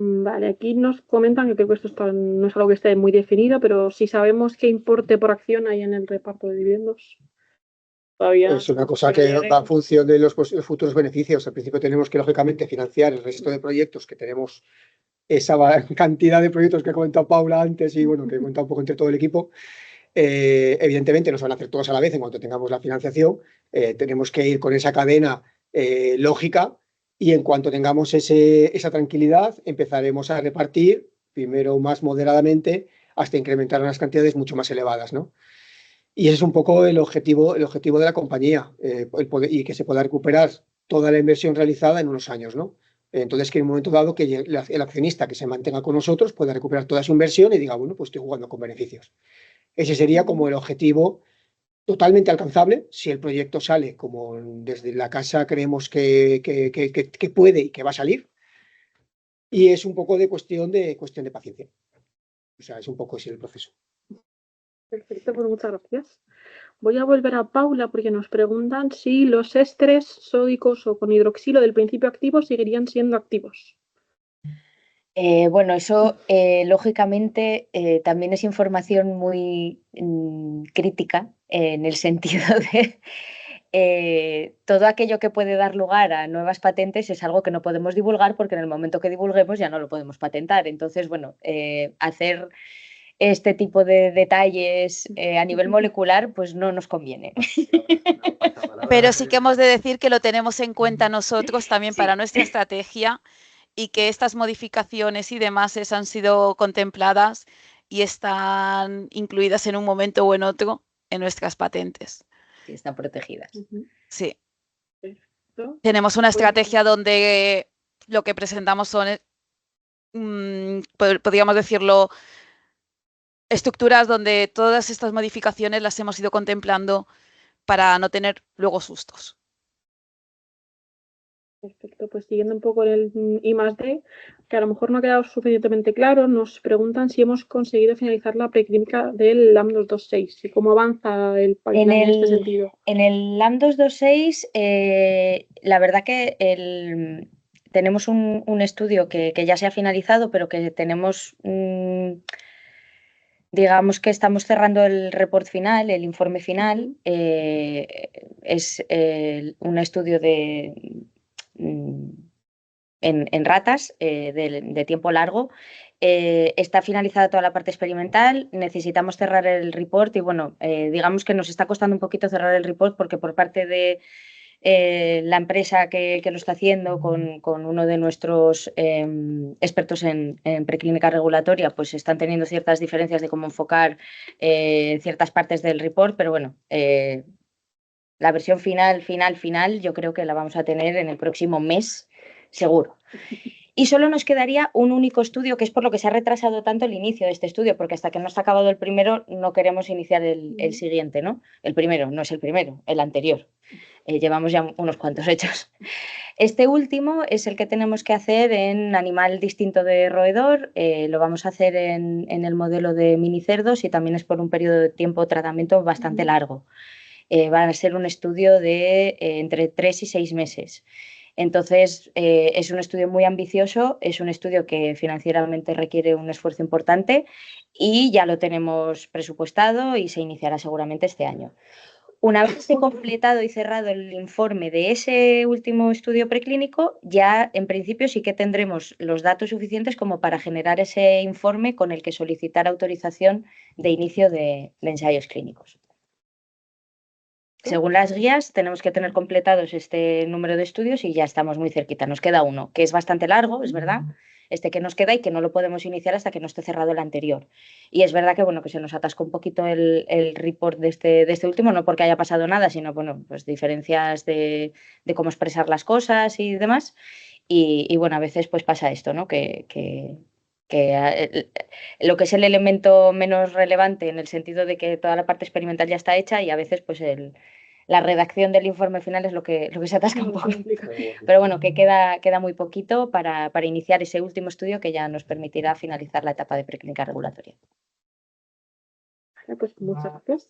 Vale, aquí nos comentan que creo que esto no es algo que esté muy definido, pero si sabemos qué importe por acción hay en el reparto de dividendos. Todavía es una cosa que va en función de los futuros beneficios. Al principio tenemos que, lógicamente, financiar el resto de proyectos que tenemos, esa cantidad de proyectos que ha comentado Paula antes y bueno, que he comentado un poco entre todo el equipo. Evidentemente no se van a hacer todos a la vez en cuanto tengamos la financiación. Tenemos que ir con esa cadena lógica y en cuanto tengamos esa tranquilidad empezaremos a repartir primero más moderadamente hasta incrementar unas cantidades mucho más elevadas, ¿no? Y ese es un poco el objetivo de la compañía, y que se pueda recuperar toda la inversión realizada en unos años, ¿no? Entonces, que en un momento dado que el accionista que se mantenga con nosotros pueda recuperar toda su inversión y diga, bueno, pues estoy jugando con beneficios. Ese sería como el objetivo totalmente alcanzable si el proyecto sale como desde la casa creemos que puede y que va a salir. Y es un poco de cuestión de paciencia. O sea, es un poco así el proceso. Perfecto, pues muchas gracias. Voy a volver a Paula porque nos preguntan si los ésteres sódicos o con hidroxilo del principio activo seguirían siendo activos. Bueno, eso lógicamente también es información muy crítica en el sentido de todo aquello que puede dar lugar a nuevas patentes es algo que no podemos divulgar porque en el momento que divulguemos ya no lo podemos patentar. Entonces, bueno, hacer este tipo de detalles a nivel molecular pues no nos conviene. Pero sí que hemos de decir que lo tenemos en cuenta nosotros también para nuestra estrategia y que estas modificaciones y demás han sido contempladas y están incluidas en un momento o en otro en nuestras patentes. Sí, están protegidas. Sí. Perfecto. Tenemos una estrategia donde lo que presentamos son, podríamos decirlo, estructuras donde todas estas modificaciones las hemos ido contemplando para no tener luego sustos. Perfecto, pues siguiendo un poco el I+D, que a lo mejor no ha quedado suficientemente claro, nos preguntan si hemos conseguido finalizar la preclínica del LAM226 y cómo avanza el pipeline en este sentido. En el LAM226, la verdad que tenemos un estudio que ya se ha finalizado, pero que tenemos, digamos que estamos cerrando el report final, el informe final. Es un estudio en ratas de tiempo largo. Está finalizada toda la parte experimental, necesitamos cerrar el report y bueno, digamos que nos está costando un poquito cerrar el report porque por parte de la empresa que lo está haciendo con uno de nuestros expertos en preclínica regulatoria, pues están teniendo ciertas diferencias de cómo enfocar ciertas partes del report, pero bueno, la versión final, yo creo que la vamos a tener en el próximo mes, seguro. Y solo nos quedaría un único estudio, que es por lo que se ha retrasado tanto el inicio de este estudio, porque hasta que no está acabado el primero no queremos iniciar el siguiente, ¿no? El primero, no es el primero, el anterior. Llevamos ya unos cuantos hechos. Este último es el que tenemos que hacer en animal distinto de roedor, lo vamos a hacer en el modelo de minicerdos y también es por un periodo de tiempo de tratamiento bastante largo. Va a ser un estudio de entre 3 y 6 meses. Entonces, es un estudio muy ambicioso, es un estudio que financieramente requiere un esfuerzo importante y ya lo tenemos presupuestado y se iniciará seguramente este año. Una vez esté completado y cerrado el informe de ese último estudio preclínico, ya en principio sí que tendremos los datos suficientes como para generar ese informe con el que solicitar autorización de inicio de ensayos clínicos. Según las guías, tenemos que tener completados este número de estudios y ya estamos muy cerquita. Nos queda uno, que es bastante largo, es verdad, este que nos queda y que no lo podemos iniciar hasta que no esté cerrado el anterior. Y es verdad que, bueno, que se nos atascó un poquito el report de este último, no porque haya pasado nada, sino, bueno, pues diferencias de cómo expresar las cosas y demás. Y bueno, a veces pues pasa esto, ¿no? Que lo que es el elemento menos relevante en el sentido de que toda la parte experimental ya está hecha y a veces pues la redacción del informe final es lo que se atasca un poco. Pero bueno, que queda muy poquito para iniciar ese último estudio que ya nos permitirá finalizar la etapa de preclínica regulatoria. Vale, pues muchas gracias.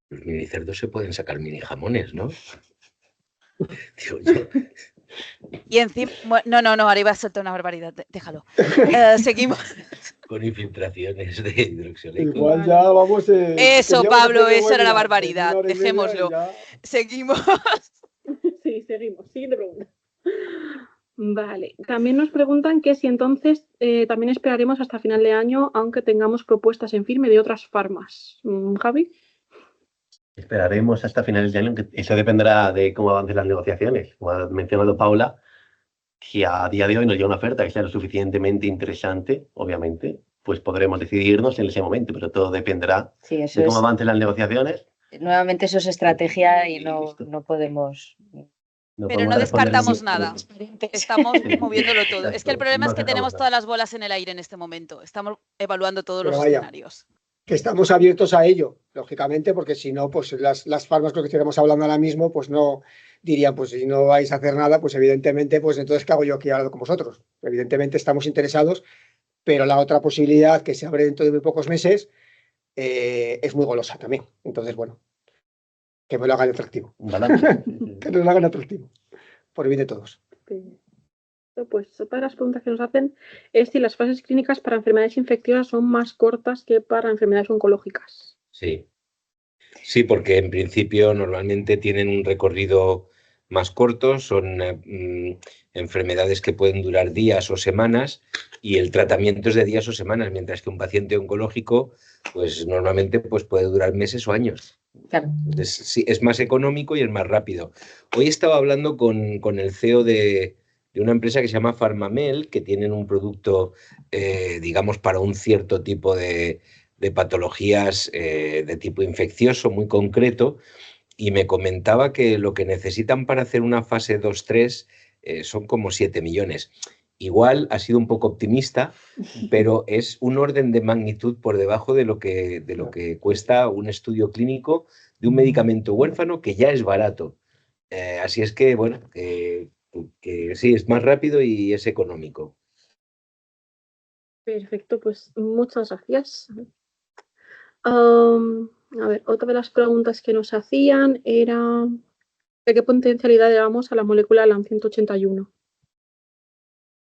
Los minicerdos se pueden sacar mini jamones, ¿no? Digo yo. Y encima, no, ahora iba a soltar una barbaridad, déjalo. Seguimos. Con infiltraciones de hidroxoleico. Igual ya vamos. Eso, Pablo, esa era la barbaridad. Dejémoslo. Seguimos. Sí, seguimos. Siguiente pregunta. Vale, también nos preguntan que si entonces también esperaremos hasta final de año, aunque tengamos propuestas en firme de otras farmas. Javi. Esperaremos hasta finales de año, que eso dependerá de cómo avancen las negociaciones. Como ha mencionado Paula, si a día de hoy nos llega una oferta que sea lo suficientemente interesante, obviamente, pues podremos decidirnos en ese momento, pero todo dependerá de cómo avancen las negociaciones. Nuevamente eso es estrategia y no podemos No Pero podemos no responder descartamos sí. nada. Estamos moviéndolo todo. Es que el Exacto, problema es no que tenemos cerramos nada. todas las bolas en el aire en este momento. Estamos evaluando todos Pero los vaya. escenarios. Que estamos abiertos a ello, lógicamente, porque si no, pues las farmas con las que estuviéramos hablando ahora mismo, pues no dirían, pues si no vais a hacer nada, pues evidentemente, pues entonces, ¿qué hago yo aquí hablando con vosotros? Evidentemente estamos interesados, pero la otra posibilidad que se abre dentro de muy pocos meses es muy golosa también. Entonces, bueno, que me lo hagan atractivo. Un balance. Que nos lo hagan atractivo. Por el bien de todos. Pues otra de las preguntas que nos hacen es si las fases clínicas para enfermedades infecciosas son más cortas que para enfermedades oncológicas. Sí. Sí, porque en principio normalmente tienen un recorrido más corto, son enfermedades que pueden durar días o semanas y el tratamiento es de días o semanas, mientras que un paciente oncológico pues normalmente pues, puede durar meses o años. Claro. Entonces, sí, es más económico y es más rápido. Hoy estaba hablando con el CEO de una empresa que se llama Farmamel, que tienen un producto, digamos, para un cierto tipo de patologías de tipo infeccioso muy concreto, y me comentaba que lo que necesitan para hacer una fase 2-3 son como 7 millones. Igual ha sido un poco optimista, pero es un orden de magnitud por debajo de lo que cuesta un estudio clínico de un medicamento huérfano que ya es barato. Así es que, bueno, que sí, es más rápido y es económico. Perfecto, pues muchas gracias. A ver, otra de las preguntas que nos hacían era ¿de qué potencialidad le damos a la molécula LAM-181?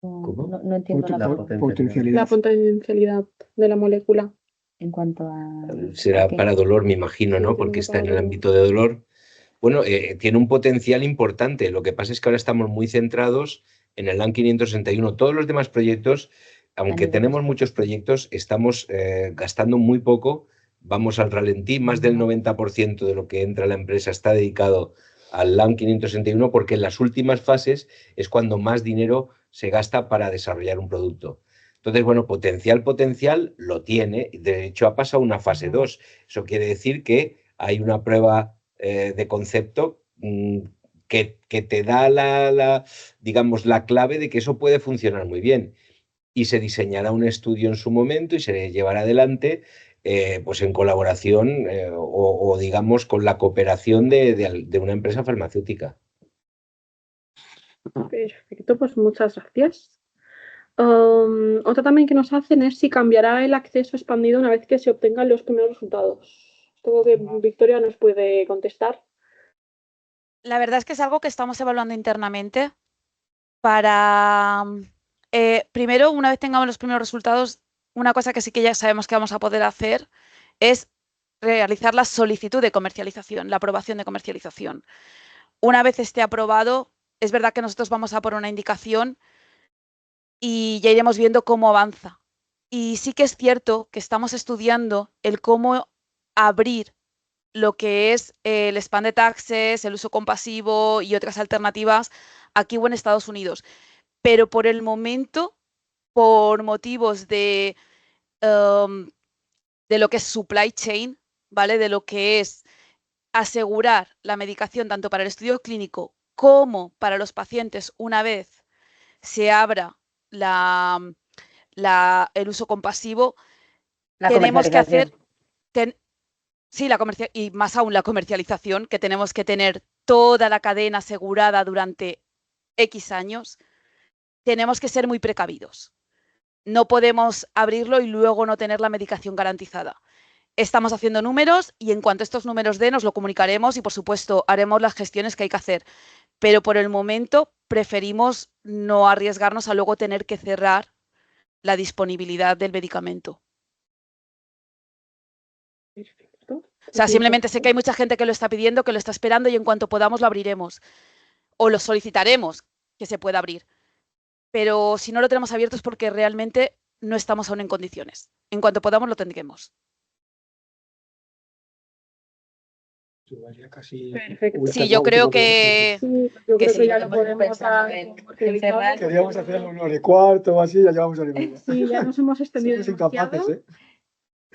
¿Cómo? No entiendo la La potencialidad de la molécula. en cuanto a... Será ¿a qué? para dolor, me imagino, Sí, ¿no? entiendo Porque que está para en el dolor. ámbito de dolor. Bueno, tiene un potencial importante. Lo que pasa es que ahora estamos muy centrados en el LAM 561. Todos los demás proyectos, aunque tenemos muchos proyectos, estamos gastando muy poco. Vamos al ralentí. Más del 90% de lo que entra a la empresa está dedicado al LAM 561 porque en las últimas fases es cuando más dinero se gasta para desarrollar un producto. Entonces, bueno, potencial lo tiene. De hecho, ha pasado una fase 2. Eso quiere decir que hay una prueba de concepto que te da digamos, la clave de que eso puede funcionar muy bien. Y se diseñará un estudio en su momento y se llevará adelante pues en colaboración o, digamos, con la cooperación de una empresa farmacéutica. Perfecto, pues muchas gracias. Otra también que nos hacen es si cambiará el acceso expandido una vez que se obtengan los primeros resultados. Esto que Victoria nos puede contestar. La verdad es que es algo que estamos evaluando internamente para, primero, una vez tengamos los primeros resultados, una cosa que sí que ya sabemos que vamos a poder hacer es realizar la solicitud de comercialización, la aprobación de comercialización. Una vez esté aprobado, es verdad que nosotros vamos a por una indicación y ya iremos viendo cómo avanza. Y sí que es cierto que estamos estudiando el cómo abrir lo que es el expanded access, el uso compasivo y otras alternativas aquí o en Estados Unidos. Pero por el momento, por motivos de lo que es supply chain, ¿vale? De lo que es asegurar la medicación tanto para el estudio clínico como para los pacientes una vez se abra el uso compasivo, tenemos que hacer, y más aún la comercialización, que tenemos que tener toda la cadena asegurada durante X años, tenemos que ser muy precavidos. No podemos abrirlo y luego no tener la medicación garantizada. Estamos haciendo números y en cuanto estos números den, nos lo comunicaremos y, por supuesto, haremos las gestiones que hay que hacer. Pero por el momento preferimos no arriesgarnos a luego tener que cerrar la disponibilidad del medicamento. Perfecto. O sea, simplemente sé que hay mucha gente que lo está pidiendo, que lo está esperando y en cuanto podamos lo abriremos. O lo solicitaremos que se pueda abrir. Pero si no lo tenemos abierto es porque realmente no estamos aún en condiciones. En cuanto podamos lo tendremos. Perfecto. Sí, yo creo que... Sí, yo creo que ya lo podemos pensar dar en comercializado. cerrar. Queríamos hacer una hora y cuarto o así, ya llevamos hora y media. Sí, ya nos hemos extendido Somos incapaces, demasiado. ¿eh?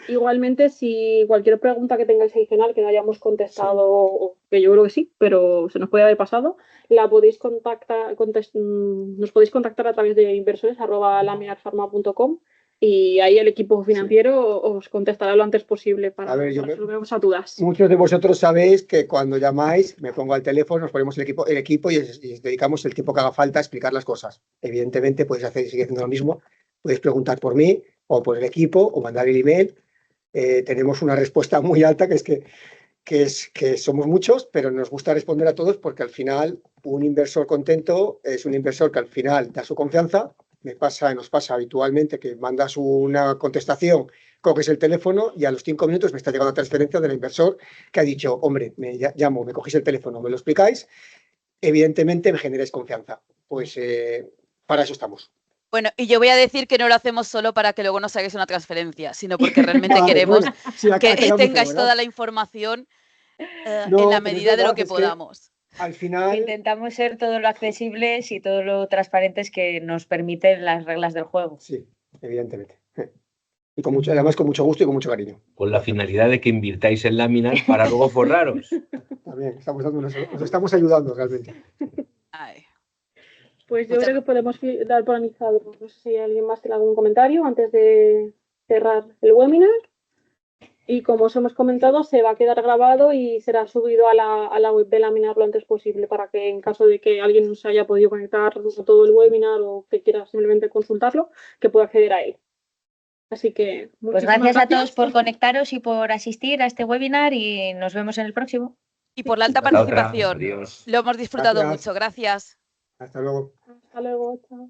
Igualmente, si cualquier pregunta que tengáis adicional que no hayamos contestado, o que yo creo que sí, pero se nos puede haber pasado, la podéis contactar, nos podéis contactar a través de inversores@laminarpharma.com y ahí el equipo financiero os contestará lo antes posible para resolver vuestras dudas. Muchos de vosotros sabéis que cuando llamáis me pongo al teléfono, nos ponemos el equipo y os dedicamos el tiempo que haga falta a explicar las cosas. Evidentemente podéis seguir haciendo lo mismo, podéis preguntar por mí o por el equipo o mandar el email. Tenemos una respuesta muy alta que es que somos muchos, pero nos gusta responder a todos porque al final un inversor contento es un inversor que al final da su confianza. Nos pasa habitualmente que mandas una contestación, coges el teléfono y a los 5 minutos me está llegando la transferencia del inversor que ha dicho, hombre, me llamo, me cogéis el teléfono, me lo explicáis, evidentemente me generáis confianza. Pues para eso estamos. Bueno, y yo voy a decir que no lo hacemos solo para que luego nos hagáis una transferencia, sino porque realmente queremos que tengáis toda la información en la medida de lo que podamos. Al final intentamos ser todo lo accesibles y todo lo transparentes que nos permiten las reglas del juego. Sí, evidentemente. Y además con mucho gusto y con mucho cariño. Con la finalidad de que invirtáis en láminas para luego forraros. También, nos estamos ayudando realmente. Ay. Pues yo creo que podemos dar por analizado. No sé si alguien más tiene algún comentario antes de cerrar el webinar. Y como os hemos comentado, se va a quedar grabado y será subido a la web de Laminar lo antes posible para que en caso de que alguien no se haya podido conectar a todo el webinar o que quiera simplemente consultarlo, que pueda acceder a él. Así que pues gracias a todos por conectaros y por asistir a este webinar y nos vemos en el próximo. Y por la alta participación. Adiós. Lo hemos disfrutado mucho. Gracias. Hasta luego. Hasta luego. Chao.